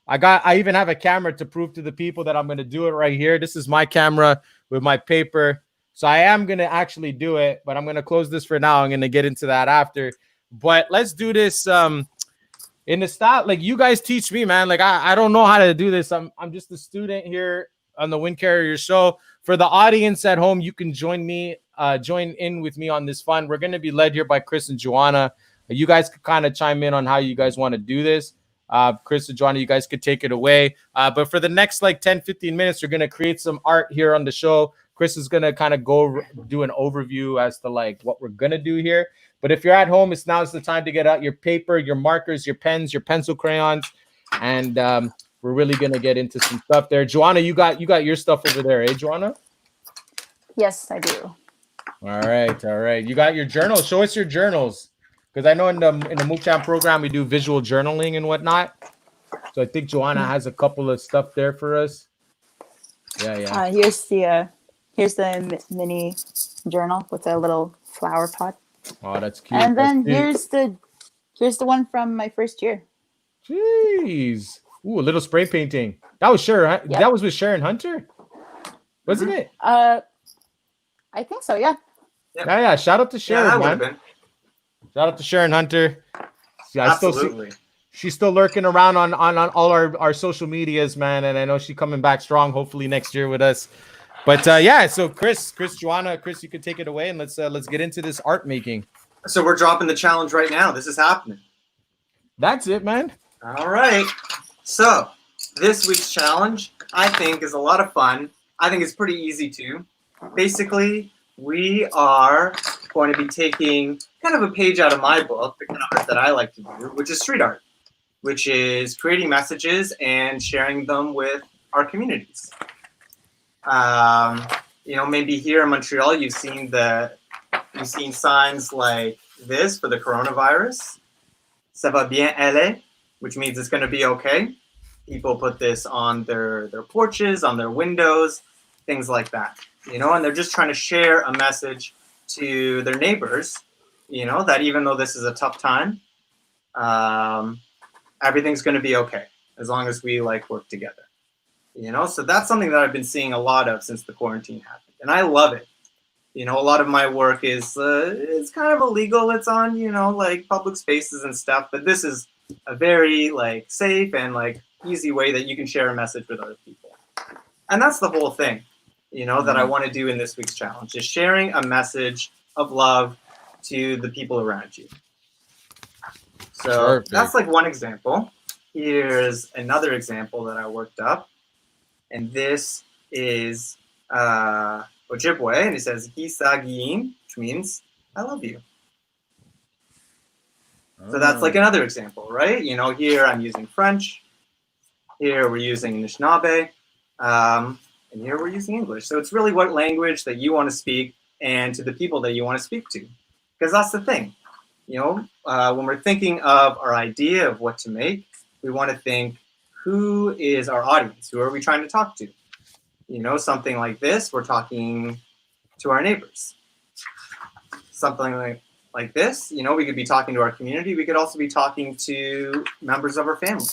I even have a camera to prove to the people that I'm gonna do it right here. This is my camera with my paper. So I am gonna actually do it, but I'm gonna close this for now. I'm gonna get into that after. But let's do this in the style. Like you guys teach me, man. Like I don't know how to do this. I'm just a student here on the Windcarriers show. For the audience at home, you can join in with me on this fun. We're going to be led here by Chris and Joanna. You guys could kind of chime in on how you guys want to do this. Chris and Joanna, you guys could take it away. But for the next like 10, 15 minutes, we're going to create some art here on the show. Chris is going to kind of go do an overview as to like what we're going to do here. But if you're at home, now's the time to get out your paper, your markers, your pens, your pencil crayons, and we're really gonna get into some stuff there. Joanna, you got your stuff over there, eh, Joanna? Yes, I do. All right. You got your journals. Show us your journals, because I know in the Mookchamp program we do visual journaling and whatnot. So I think Joanna has a couple of stuff there for us. Yeah. Here's the mini journal with a little flower pot. Oh, that's cute. And then here's the one from my first year. Jeez. Ooh, a little spray painting. That was Sharon. Yep. That was with Sharon Hunter, wasn't it? I think so. Yeah. Yeah. Shout out to Sharon, man. Shout out to Sharon Hunter. Yeah, absolutely. she's still lurking around on all our social medias, man. And I know she's coming back strong, hopefully next year with us. But yeah, so Chris, Joanna, you can take it away and let's get into this art making. So we're dropping the challenge right now. This is happening. That's it, man. All right. So this week's challenge, I think, is a lot of fun. I think it's pretty easy too. Basically, we are going to be taking kind of a page out of my book, the kind of art that I like to do, which is street art, which is creating messages and sharing them with our communities. Maybe here in Montreal, you've seen signs like this for the coronavirus. Ça va bien aller, which means it's going to be okay. People put this on their porches, on their windows, things like that. And they're just trying to share a message to their neighbors, that even though this is a tough time, everything's going to be okay as long as we work together. So that's something that I've been seeing a lot of since the quarantine happened, and I love it. A lot of my work is it's kind of illegal. It's on public spaces and stuff, but this is a very safe and easy way that you can share a message with other people. And that's the whole thing, that I want to do in this week's challenge, is sharing a message of love to the people around you. So Perfect. That's one example. Here's another example that I worked up. And this is Ojibwe, and it says Gisagiin, which means I love you. So that's another example, right? Here I'm using French. Here we're using Anishinaabe. And here we're using English. So it's really what language that you want to speak and to the people that you want to speak to. Because that's the thing. When we're thinking of our idea of what to make, we want to think, who is our audience? Who are we trying to talk to? Something like this, we're talking to our neighbors. Something like this, we could be talking to our community. We could also be talking to members of our family.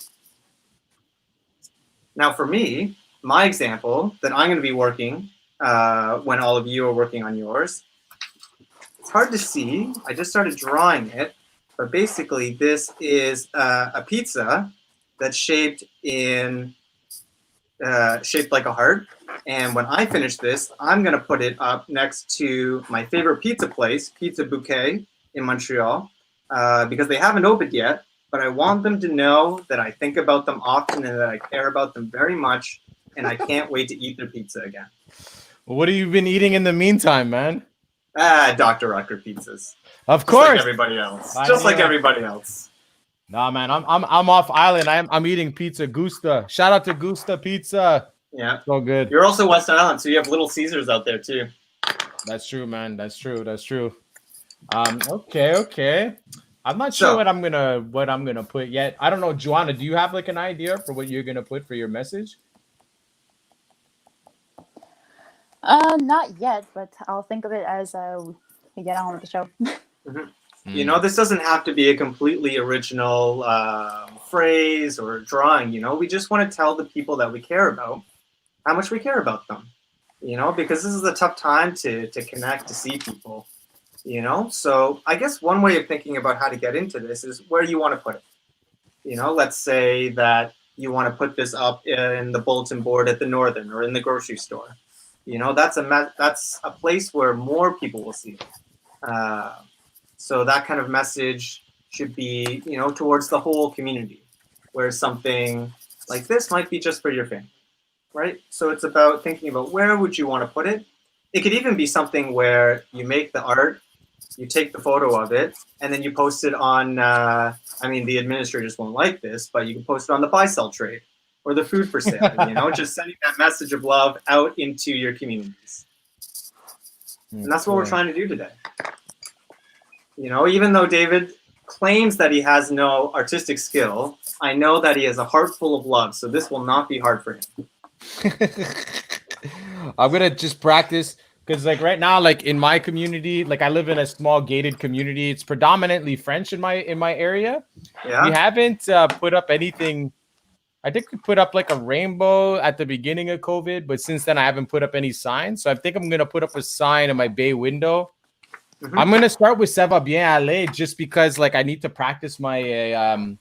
Now, for me, my example that I'm going to be working when all of you are working on yours, it's hard to see. I just started drawing it, but basically this is a pizza that's shaped like a heart. And when I finish this, I'm going to put it up next to my favorite pizza place, Pizza Bouquet in Montreal, because they haven't opened yet, but I want them to know that I think about them often and that I care about them very much, and I can't wait to eat their pizza again. What have you been eating in the meantime, man? Dr. Rucker pizzas. Of course. Just like everybody else. Just like everybody else. Nah, man, I'm off island. I'm eating pizza Gusta. Shout out to Gusta Pizza. Yeah, so good. You're also West Island, so you have Little Caesars out there too. That's true, man. That's true. Okay. I'm not sure what I'm gonna put yet. I don't know, Joanna. Do you have an idea for what you're gonna put for your message? Not yet, but I'll think of it as we get on with the show. Mm-hmm. This doesn't have to be a completely original phrase or drawing. We just want to tell the people that we care about how much we care about them. Because this is a tough time to connect, to see people. So I guess one way of thinking about how to get into this is where you want to put it. Let's say that you want to put this up in the bulletin board at the Northern or in the grocery store. That's a place where more people will see it. So that kind of message should be, towards the whole community, where something like this might be just for your family, right? So it's about thinking about where would you want to put it. It could even be something where you make the art, you take the photo of it, and then you post it on, the administrators won't like this, but you can post it on the buy-sell trade or the food for sale, just sending that message of love out into your communities. And that's what we're trying to do today. Even though David claims that he has no artistic skill, I know that he has a heart full of love, so this will not be hard for him. I'm gonna just practice because right now, in my community, I live in a small gated community. It's predominantly French in my area. Yeah. We haven't put up anything. I think we put up a rainbow at the beginning of COVID, but since then I haven't put up any signs. So I think I'm gonna put up a sign in my bay window. Mm-hmm. I'm gonna start with "Ça va bien aller" just because I need to practice my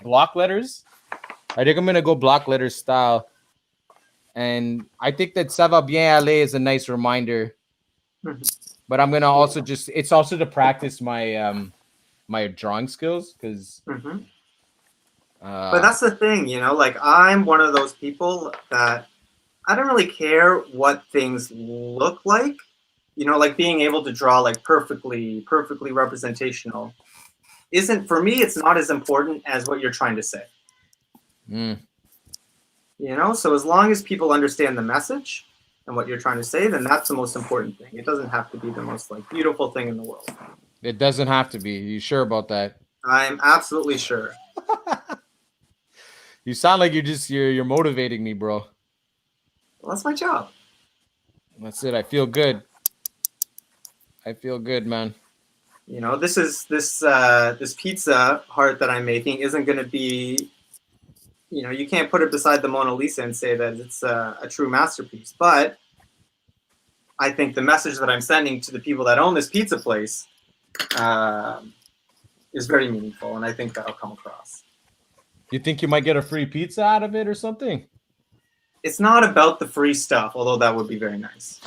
block letters. I think I'm gonna go block letter style, and I think that "Ça va bien aller" is a nice reminder. But I'm gonna also it's also to practice my my drawing skills because. But that's the thing, you know, like I'm one of those people that I don't really care what things look like, you know, like being able to draw like perfectly representational isn't, for me, it's not as important as what you're trying to say. You know, so as long as people understand the message and what you're trying to say, then that's the most important thing. It doesn't have to be the most like beautiful thing in the world. It doesn't have to be. You sure about that? I'm absolutely sure. You sound like you're motivating me, bro. Well, that's my job. That's it. I feel good. I feel good, man. You know, this pizza heart that I'm making isn't going to be, you know, you can't put it beside the Mona Lisa and say that it's a true masterpiece. But I think the message that I'm sending to the people that own this pizza place is very meaningful, and I think that'll come across. You think you might get a free pizza out of it or something? It's not about the free stuff, although that would be very nice.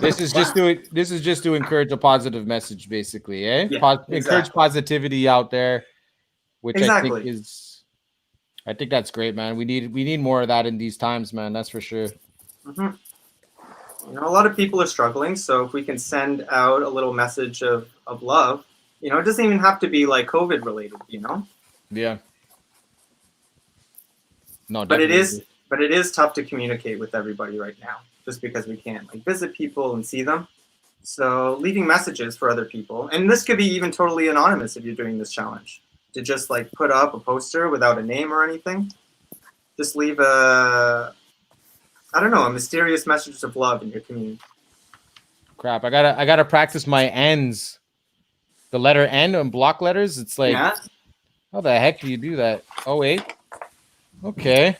This is just to encourage a positive message, basically, eh? Yeah, Encourage positivity out there, which exactly. I think that's great, man. We need more of that in these times, man. That's for sure. You know, a lot of people are struggling, so if we can send out a little message of love, you know, it doesn't even have to be like COVID related, you know. Yeah. No, but it is tough to communicate with everybody right now, just because we can't like visit people and see them. So leaving messages for other people, and this could be even totally anonymous if you're doing this challenge, to just like put up a poster without a name or anything. Just leave a mysterious message of love in your community. Crap, I gotta practice my N's. The letter N on block letters. It's like, how the heck do you do that? Oh wait. Okay.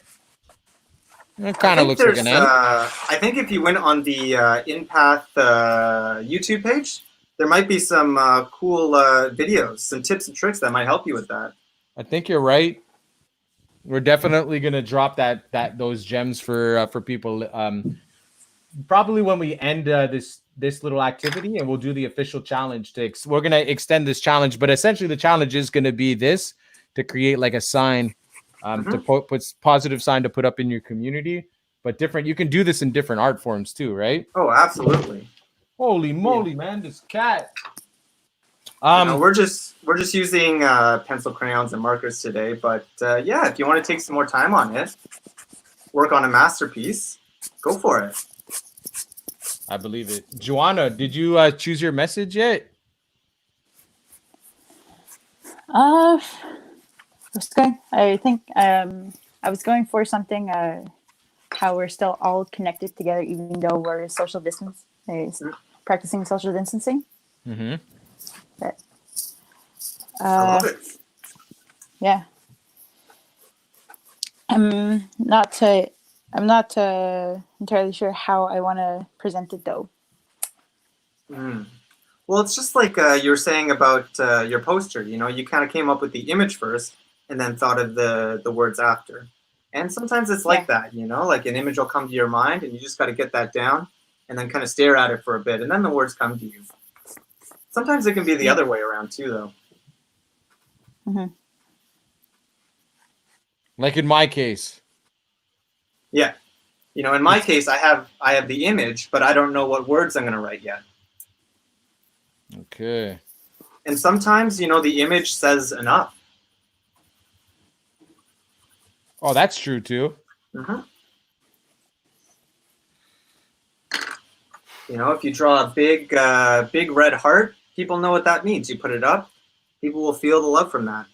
It kind of looks like an N. I think if you went on the InPath YouTube page, there might be some cool videos, some tips and tricks that might help you with that. I think you're right. We're definitely gonna drop those gems for people. Probably when we end this little activity, and we'll do the official challenge. We're gonna extend this challenge, but essentially the challenge is gonna be this: to create like a sign, to put positive sign to put up in your community. But different, you can do this in different art forms too, right? Oh, absolutely. Holy moly, man, this cat. We're just using pencil, crayons, and markers today. But yeah, if you want to take some more time on it, work on a masterpiece, go for it. I believe it. Joanna, did you choose your message yet? I think I was going for something. How we're still all connected together, even though we're social distance, practicing social distancing. Mm-hmm. But, I love it. Yeah. I'm not entirely sure how I want to present it though. Well, it's just like you were saying about your poster. You know, you kind of came up with the image first and then thought of the words after. And sometimes it's like that, you know, like an image will come to your mind and you just got to get that down and then kind of stare at it for a bit and then the words come to you. Sometimes it can be the other way around too, though. Mm-hmm. Like in my case. Yeah. You know, in my case, I have the image, but I don't know what words I'm going to write yet. Okay. And sometimes, you know, the image says enough. Oh, that's true too. Mm-hmm. You know, if you draw a big red heart, people know what that means. You put it up, people will feel the love from that.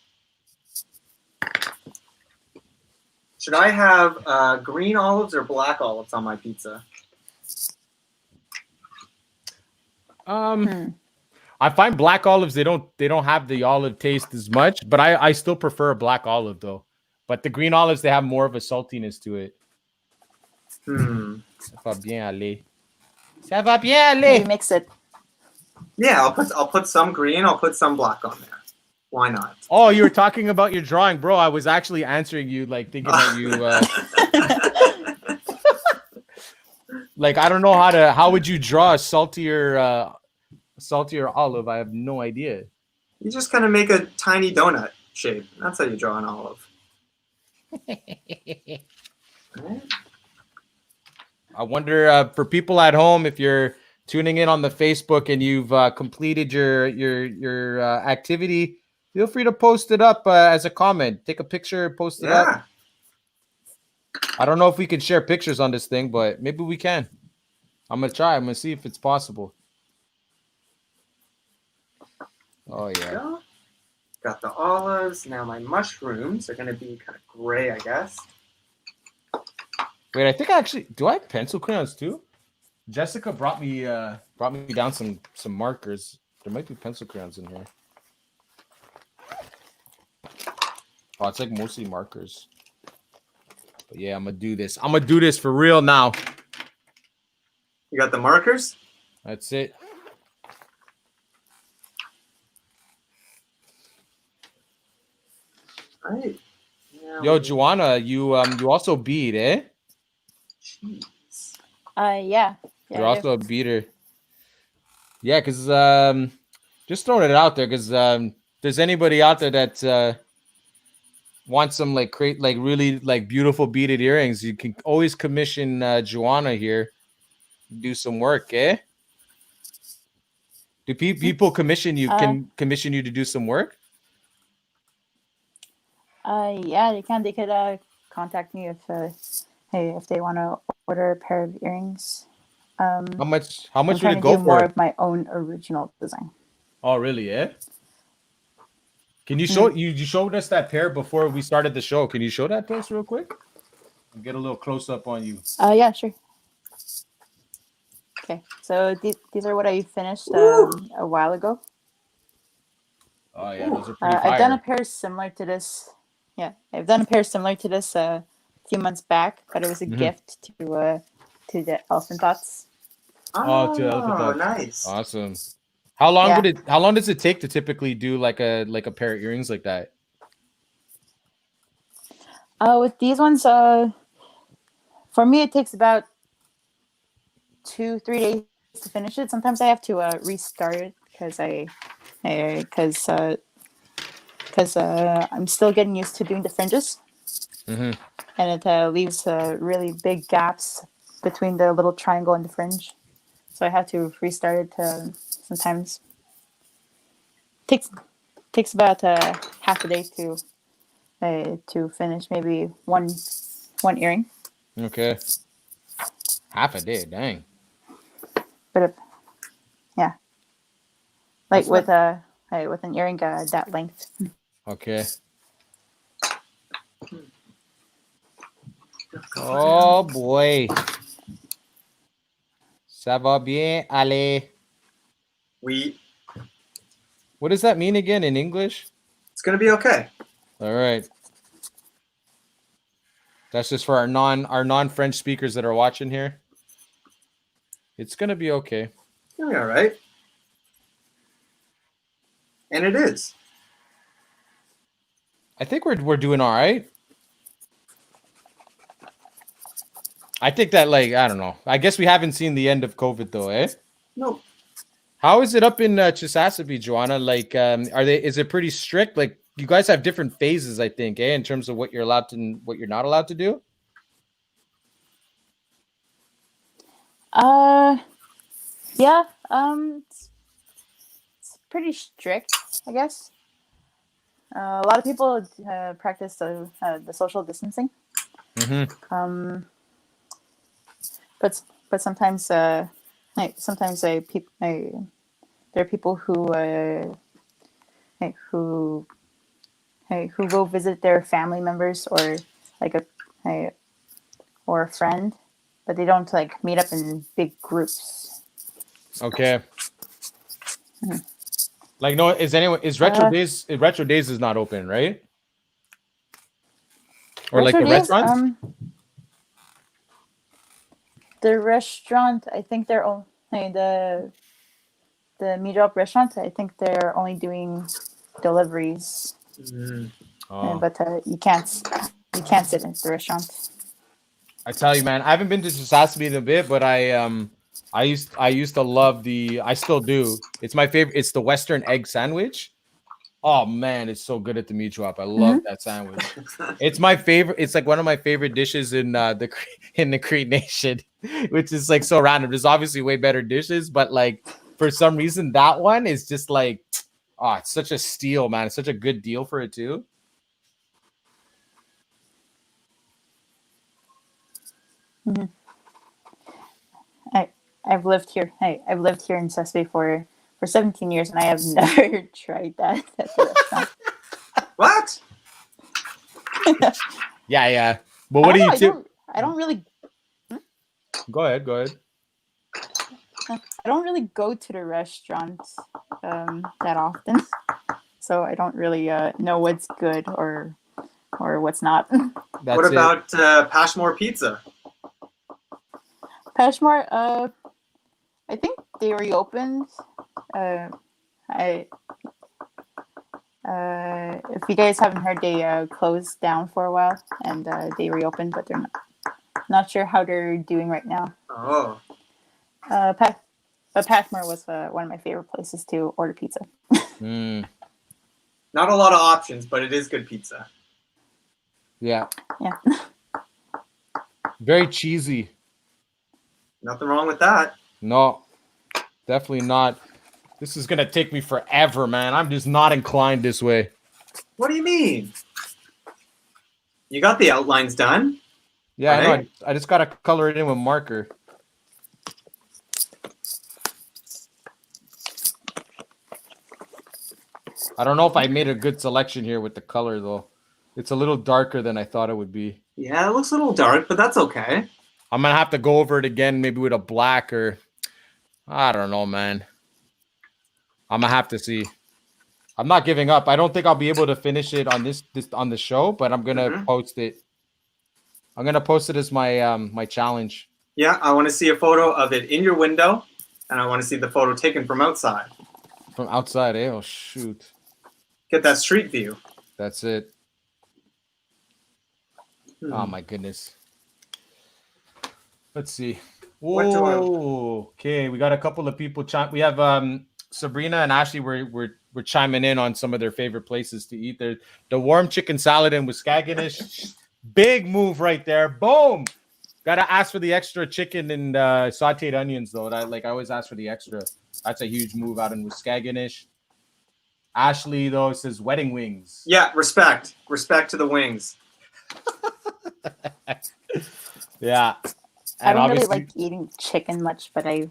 Should I have green olives or black olives on my pizza? I find black olives, they don't have the olive taste as much, but I still prefer a black olive though. But the green olives, they have more of a saltiness to it. Ça va bien aller. Ça va bien aller. You mix it. Yeah, I'll put some green, I'll put some black on there. Why not? Oh, you were talking about your drawing, bro. I was actually answering you, like thinking that you, like I don't know how would you draw a saltier olive? I have no idea. You just kind of make a tiny donut shape. That's how you draw an olive. Right? I wonder for people at home, if you're tuning in on the Facebook and you've completed your activity, feel free to post it up as a comment. Take a picture, post it up. I don't know if we can share pictures on this thing, but maybe we can. I'm gonna try. I'm gonna see if it's possible. Oh yeah. Got the olives. Now my mushrooms are gonna be kind of gray, I guess. Wait, I think do I have pencil crayons too? Jessica brought me down some markers. There might be pencil crayons in here. Oh, it's like mostly markers. But yeah, I'm gonna do this. I'm gonna do this for real now. You got the markers? That's it. Right. Yeah, Yo, Joanna, you also bead, eh? Jeez. Yeah. You're also a beater. Yeah, because just throwing it out there, because there's anybody out there that wants some like really like beautiful beaded earrings, you can always commission Joanna here, do some work, eh? Do people commission you? Can commission you to do some work? Yeah, they can. They could contact me if they want to order a pair of earrings. How much would trying it to go do more for? of my own original design. Oh, really? Yeah. Can you show you showed us that pair before we started the show? Can you show that to us real quick? I'll get a little close up on you. Yeah, sure. Okay, so these are what I finished a while ago. Oh yeah, those are pretty fire. I've done a pair similar to this. Yeah, I've done a pair similar to this a few months back, but it was a gift to the Elephant Thoughts. Oh, to Elephant Thoughts. Nice. Awesome. How long does it take to typically do like a pair of earrings like that? With these ones, for me it takes about 2-3 days to finish it. Sometimes I have to restart it because I'm still getting used to doing the fringes, and it leaves really big gaps between the little triangle and the fringe. So I have to restart it. Sometimes takes about half a day to finish maybe one earring. Okay. Half a day, dang. But yeah, like with an earring that length. Okay. Oh boy. Ça va bien, allez. What does that mean again in English? It's gonna be okay. All right. That's just for our non-French speakers that are watching here. It's gonna be okay. You'll be all right. And it is. I think we're doing all right. I think that, like, I don't know. I guess we haven't seen the end of COVID though, eh? No. How is it up in Chesapeake, Joanna? Like, is it pretty strict? Like, you guys have different phases, I think, eh, in terms of what you're allowed to and what you're not allowed to do? Yeah. It's pretty strict, I guess. A lot of people practice the social distancing. But sometimes there are people who go visit their family members or like or a friend, but they don't like meet up in big groups. Okay. Like, no, is Retro Days? Retro Days is not open, right? Or like the restaurants? The restaurant, I think they're all the meet up restaurant. I think they're only doing deliveries, Oh. but you can't sit in the restaurant. I tell you, man, I haven't been to Sasami in a bit, but I used to love I still do. It's my favorite. It's the Western egg sandwich. Oh man, it's so good at the meat drop. I love that sandwich. It's my favorite. It's like one of my favorite dishes in the Cree Nation, which is like so random. There's obviously way better dishes, but like for some reason that one is just like, oh, it's such a steal, man. It's such a good deal for it too. Mm-hmm. I've lived here. I've lived here in Sesame for 17 years, and I have never tried that at the restaurant. What? Yeah. But what do you do? I don't really. Go ahead. I don't really go to the restaurants that often, so I don't really know what's good or what's not. What about Pashmore Pizza? Peshmore, I think they reopened. If you guys haven't heard, they closed down for a while and they reopened, but they're not sure how they're doing right now. Oh. But Peshmore was one of my favorite places to order pizza. Not a lot of options, but it is good pizza. Yeah. Yeah. Very cheesy. Nothing wrong with that. No, definitely not. This is going to take me forever, man. I'm just not inclined this way. What do you mean? You got the outlines done? Yeah, right? I know. I just got to color it in with marker. I don't know if I made a good selection here with the color, though. It's a little darker than I thought it would be. Yeah, it looks a little dark, but that's okay. I'm going to have to go over it again, maybe with a black or... I don't know, man. I'm going to have to see. I'm not giving up. I don't think I'll be able to finish it on this on the show, but I'm going to post it. I'm going to post it as my my challenge. Yeah, I want to see a photo of it in your window, and I want to see the photo taken from outside. From outside, eh? Oh, shoot. Get that street view. That's it. Oh, my goodness. Let's see. Whoa. Okay, we got a couple of people. We have Sabrina and Ashley. We're chiming in on some of their favorite places to eat. The warm chicken salad in Wiscagonish. Big move right there. Boom. Gotta ask for the extra chicken and sauteed onions though. I always ask for the extra. That's a huge move out in Wiscagonish. Ashley though says wedding wings. Yeah, respect to the wings. I Yeah. And don't really like eating chicken much, but yeah.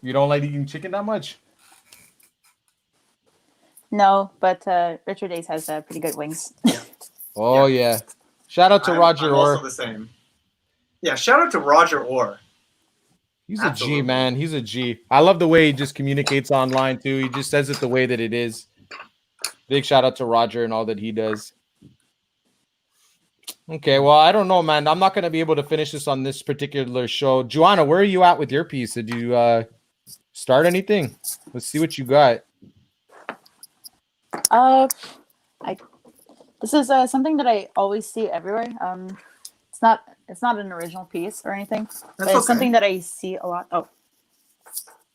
You don't like eating chicken that much? No, but Richard Ace has pretty good wings. Yeah. Oh, yeah. Shout out to Roger I'm Orr. also the same. Yeah, shout out to Roger Orr. He's a G, man. He's a G. I love the way he just communicates online, too. He just says it the way that it is. Big shout out to Roger and all that he does. Okay, well, I don't know, man. I'm not going to be able to finish this on this particular show. Joanna, where are you at with your piece? Did you start anything? Let's see what you got. This is something that I always see everywhere. It's not an original piece or anything, but it's something that I see a lot. Oh,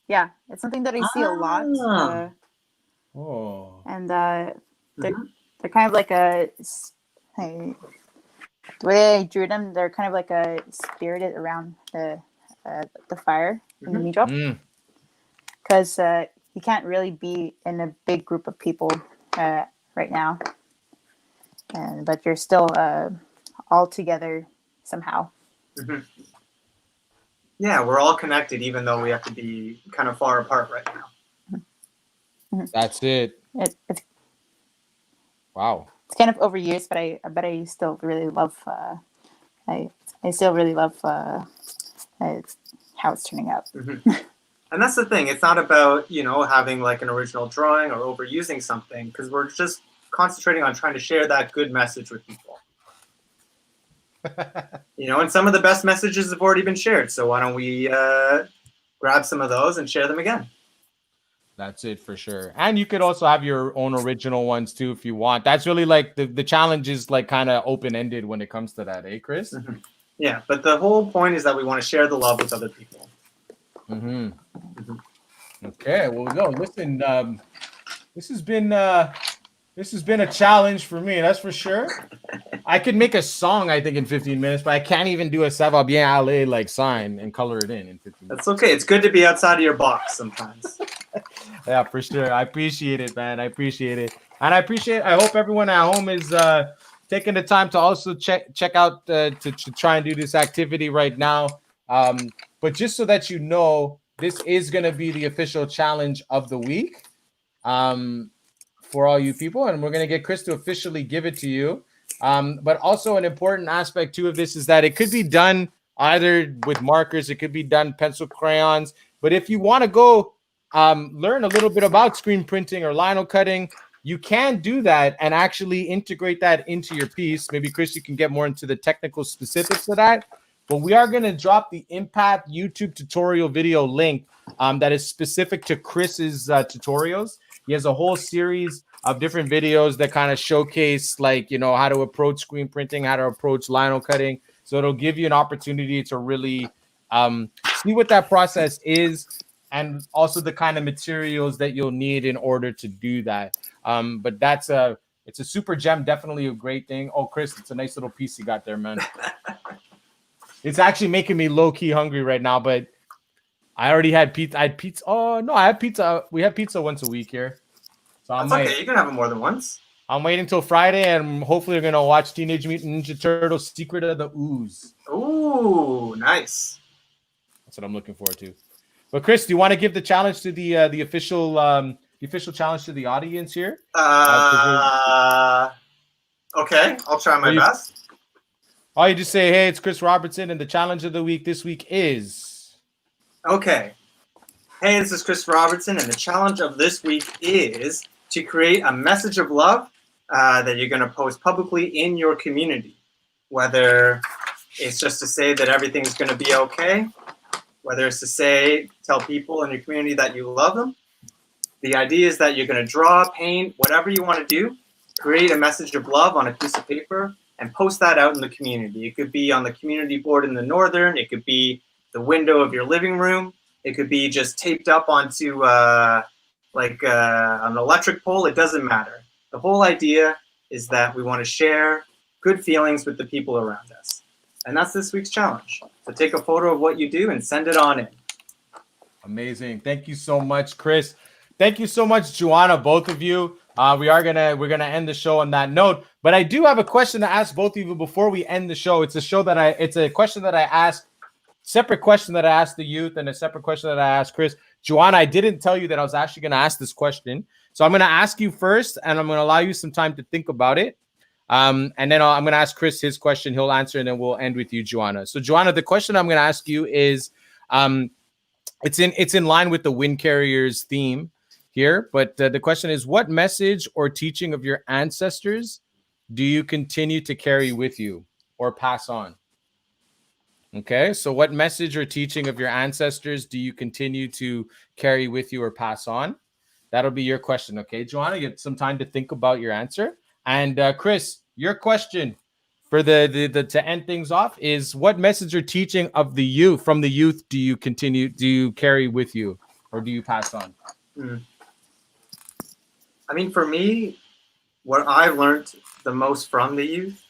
yeah, it's something that I see a lot. And they're kind of like the way I drew them, they're kind of like spirited around the fire in the meat drop, because you can't really be in a big group of people right now, but you're still all together somehow. Yeah, we're all connected, even though we have to be kind of far apart right now. That's it. It's wow. It's kind of overused, but I still really love. I still really love how it's turning out. And that's the thing. It's not about having like an original drawing or overusing something, because we're just concentrating on trying to share that good message with people. And some of the best messages have already been shared. So why don't we grab some of those and share them again? That's it for sure. And you could also have your own original ones too if you want. That's really like the challenge is like kind of open-ended when it comes to that, eh, Chris? Mm-hmm. Yeah, but the whole point is that we want to share the love with other people. Mm-hmm. Mm-hmm. Okay, well, no, listen, this has been a challenge for me, that's for sure. I could make a song, I think, in 15 minutes, but I can't even do a Ça va bien aller like sign and color it in 15 minutes. That's okay. It's good to be outside of your box sometimes. Yeah, for sure. I appreciate it, man. I appreciate it. And I hope everyone at home is taking the time to also check out to try and do this activity right now. But just so that you know, this is going to be the official challenge of the week for all you people. And we're going to get Chris to officially give it to you. But also an important aspect too of this is that it could be done either with markers, it could be done pencil crayons. But if you want to go learn a little bit about screen printing or lino cutting, you can do that and actually integrate that into your piece. Maybe Chris, you can get more into the technical specifics of that. But we are going to drop the Impact YouTube tutorial video link that is specific to Chris's tutorials. He has a whole series of different videos that kind of showcase, like, you know, how to approach screen printing, how to approach lino cutting. So it'll give you an opportunity to really see what that process is and also the kind of materials that you'll need in order to do that. But it's a super gem, definitely a great thing. Oh, Chris, it's a nice little piece you got there, man. It's actually making me low-key hungry right now, but I already had pizza. I had pizza. Oh, no, I have pizza. We have pizza once a week here. So That's okay. You can have it more than once. I'm waiting until Friday, and hopefully we're going to watch Teenage Mutant Ninja Turtles Secret of the Ooze. Ooh, nice. That's what I'm looking forward to. But Chris, do you want to give the challenge to the official challenge to the audience here? Okay, I'll try my best. Oh, you just say, hey, it's Chris Robertson, and the challenge of the week this week is... Okay. Hey, this is Chris Robertson, and the challenge of this week is to create a message of love that you're going to post publicly in your community. Whether it's just to say that everything's going to be okay, whether it's to tell people in your community that you love them. The idea is that you're going to draw, paint, whatever you want to do, create a message of love on a piece of paper, and post that out in the community. It could be on the community board in the northern. It could be the window of your living room. It could be just taped up onto an electric pole. It doesn't matter. The whole idea is that we want to share good feelings with the people around us. And that's this week's challenge. So take a photo of what you do and send it on in. Amazing. Thank you so much, Chris. Thank you so much, Joanna, both of you. We're gonna end the show on that note. But I do have a question to ask both of you before we end the show. It's a question that I asked, separate question that I asked the youth, and a separate question that I asked Chris. Joanna, I didn't tell you that I was actually gonna ask this question. So I'm gonna ask you first, and I'm gonna allow you some time to think about it. And then I'm gonna ask Chris his question, he'll answer, and then we'll end with you, Joanna. So Joanna, the question I'm gonna ask you is it's in line with the Windcarriers theme here, but the question is, what message or teaching of your ancestors do you continue to carry with you or pass on? Okay, so what message or teaching of your ancestors do you continue to carry with you or pass on? That'll be your question. Okay, Joanna, you get some time to think about your answer. And Chris, your question for the to end things off is, what message or teaching of the youth do you carry with you or do you pass on? I mean, for me, what I've learned the most from the youth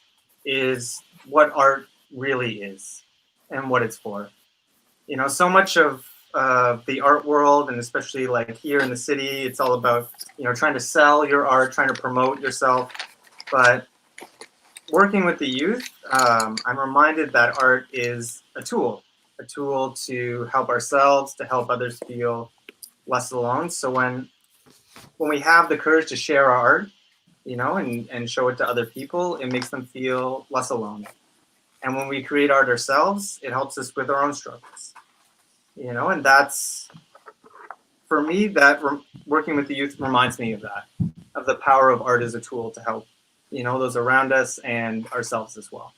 is what art really is and what it's for. You know, so much of the art world, and especially like here in the city, it's all about, you know, trying to sell your art, trying to promote yourself. But working with the youth, I'm reminded that art is a tool to help ourselves, to help others feel less alone. So when we have the courage to share our art, you know, and show it to other people, it makes them feel less alone. And when we create art ourselves, it helps us with our own struggles, you know, and that's, for me, that working with the youth reminds me of that, of the power of art as a tool to help, you know, those around us and ourselves as well,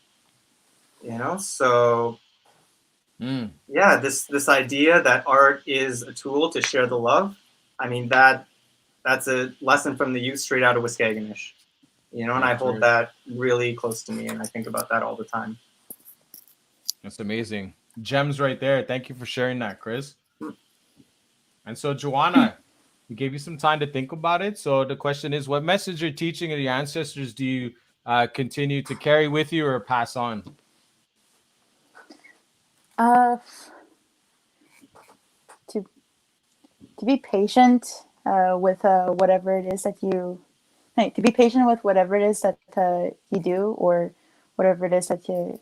you know. So yeah, this idea that art is a tool to share the love, I mean, that's a lesson from the youth straight out of Waskaganish. You know, and I hold that really close to me, and I think about that all the time. That's amazing. Gems right there. Thank you for sharing that, Chris. And so, Joanna, we gave you some time to think about it. So the question is, what message or teaching of your ancestors do you continue to carry with you or pass on? To be patient with whatever it is that you to be patient with whatever it is that you do, or whatever it is that you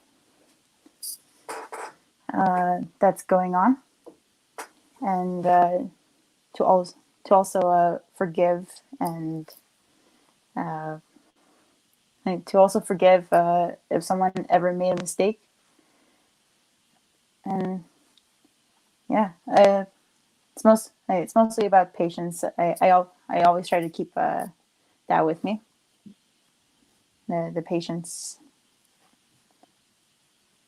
that's going on, and to also forgive, and to also forgive if someone ever made a mistake. And yeah, it's mostly about patience. I always try to keep that with me. The patience.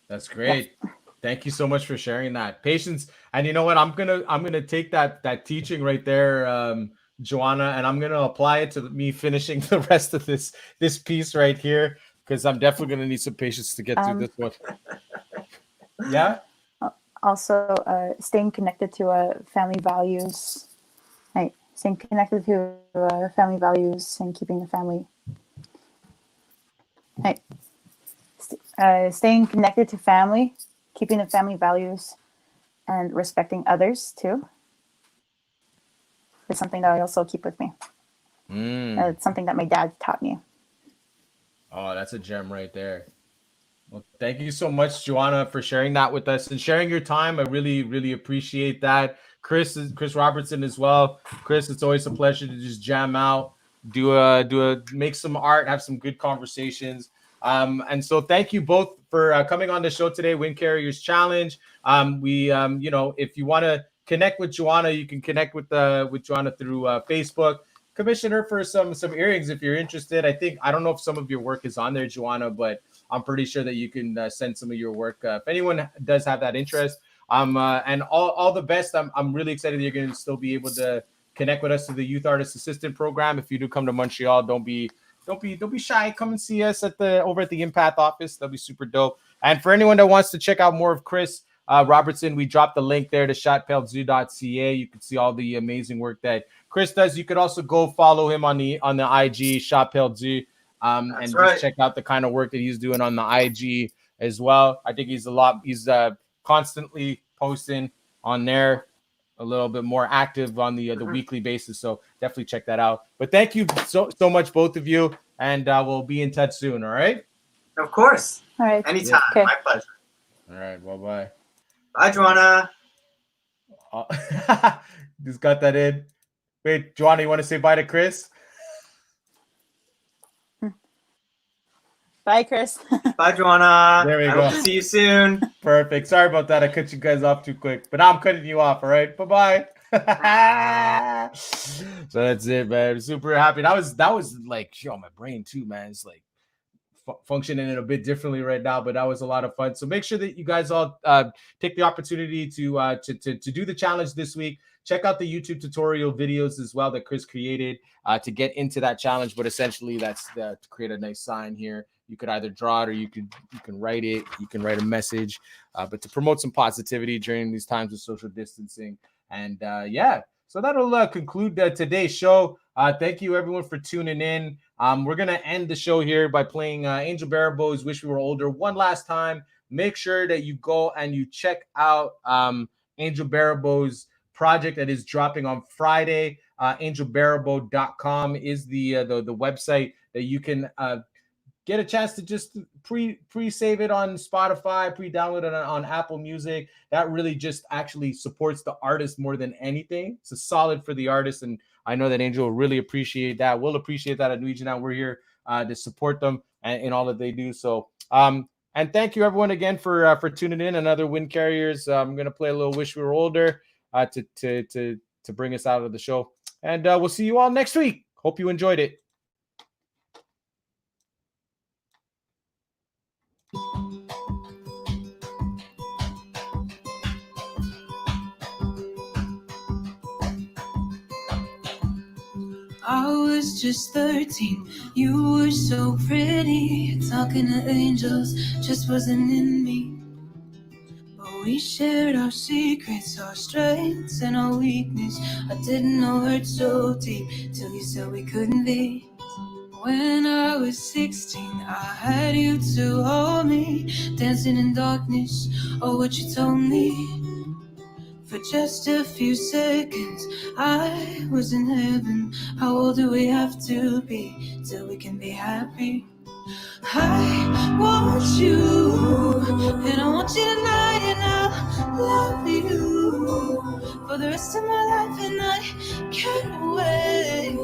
That's great. Yeah. Thank you so much for sharing that. Patience. And you know what? I'm gonna take that teaching right there, Joanna, and I'm gonna apply it to me finishing the rest of this piece right here, because I'm definitely gonna need some patience to get through this one. Yeah. Also, staying connected to family values. Right. Staying connected to family values and keeping the family. Right. Staying connected to family, keeping the family values, and respecting others too. It's something that I also keep with me. It's something that my dad taught me. Oh, that's a gem right there. Well, thank you so much, Joanna, for sharing that with us and sharing your time. I really, really appreciate that. Chris Robertson as well. Chris, it's always a pleasure to just jam out, make some art, have some good conversations. And so thank you both for coming on the show today, Windcarriers Challenge. If you want to connect with Joanna, you can connect with Joanna through Facebook. Commission her for some earrings if you're interested. I don't know if some of your work is on there, Joanna, but I'm pretty sure that you can send some of your work if anyone does have that interest. And all the best. I'm really excited that you're going to still be able to connect with us through the Youth Artist Assistant Program. If you do come to Montreal, don't be shy. Come and see us over at the Empath office. That'll be super dope. And for anyone that wants to check out more of Chris Robertson, we dropped the link there to shotpelzu.ca. You can see all the amazing work that Chris does. You could also go follow him on the IG shotpelzu. And just check out the kind of work that he's doing on the IG as well. I think he's constantly posting on there, a little bit more active on the weekly basis. So definitely check that out. But thank you so much, both of you. And we'll be in touch soon. All right. Of course. All right. Anytime. Okay. My pleasure. All right. Bye-bye. Bye, Joanna. Just got that in. Wait, Joanna, you want to say bye to Chris? Bye, Chris. Bye, Joanna. There we I go. hope to see you soon. Perfect. Sorry about that. I cut you guys off too quick, but now I'm cutting you off. All right. Bye-bye. So that's it, man. I'm super happy. That was like, my brain too, man. It's like functioning in a bit differently right now, but that was a lot of fun. So make sure that you guys all take the opportunity to do the challenge this week. Check out the YouTube tutorial videos as well that Chris created to get into that challenge. But essentially, that's to create a nice sign here. You could either draw it or you can write it. You can write a message, but to promote some positivity during these times of social distancing. And so that'll conclude today's show. Thank you, everyone, for tuning in. We're going to end the show here by playing Angel Barabow's Wish We Were Older one last time. Make sure that you go and you check out Angel Barabow's project that is dropping on Friday. angelbarabow.com is the website that you can get a chance to just pre-save it on Spotify, pre-download it on Apple Music. That really just actually supports the artist more than anything. It's a solid for the artist, and I know that Angel will really appreciate that. We'll appreciate that at N'we Jinan. We're here to support them in all that they do. So, and thank you everyone again for tuning in. Another Windcarriers. I'm gonna play a little "Wish We Were Older" to bring us out of the show, and we'll see you all next week. Hope you enjoyed it. I was just 13. You were so pretty. Talking to angels just wasn't in me. But we shared our secrets, our strengths, and our weakness. I didn't know it so deep till you said we couldn't be. When I was 16, I had you to hold me, dancing in darkness. Oh, what you told me. For just a few seconds, I was in heaven. How old do we have to be till we can be happy? I want you, and I want you tonight, and I love you for the rest of my life, and I can't wait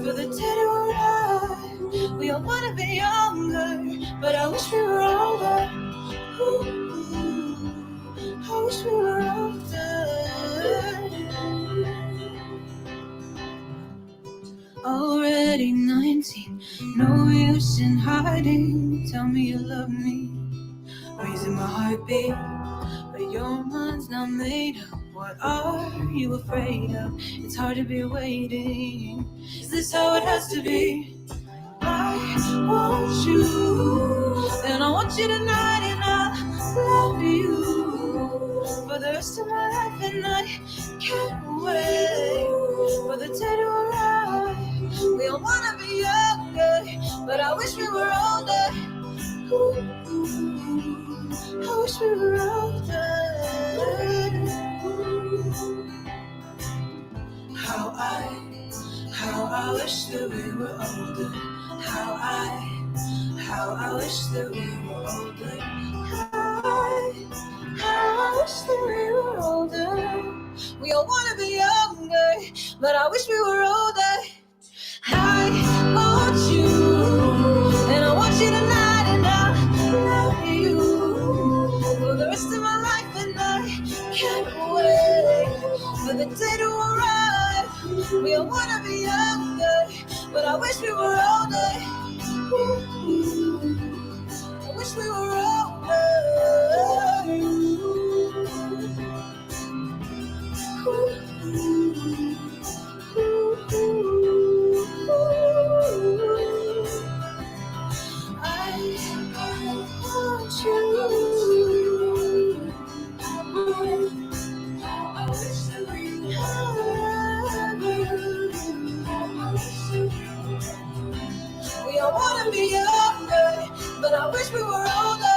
for the day to arrive. We all wanna be younger, but I wish we were older. Ooh, I wish we were older. Already 19, no use in hiding. Tell me you love me, raising my heartbeat. But your mind's not made up. What are you afraid of? It's hard to be waiting. Is this how it has to be? I want you, and I want you tonight, and I love you for the rest of my life, and I can't wait for the day to arrive. We all wanna be younger, but I wish we were older. Ooh, I wish we were older. How I wish that we were older. How I wish that we were older. How I wish that we were older. We all wanna be younger, but I wish we were older. I want you, and I want you tonight, and I love you for the rest of my life, and I can't wait for the day to arrive. We all wanna be younger, but I wish we were older. Ooh, I wish we were older. We all wanna be younger, but I wish we were older.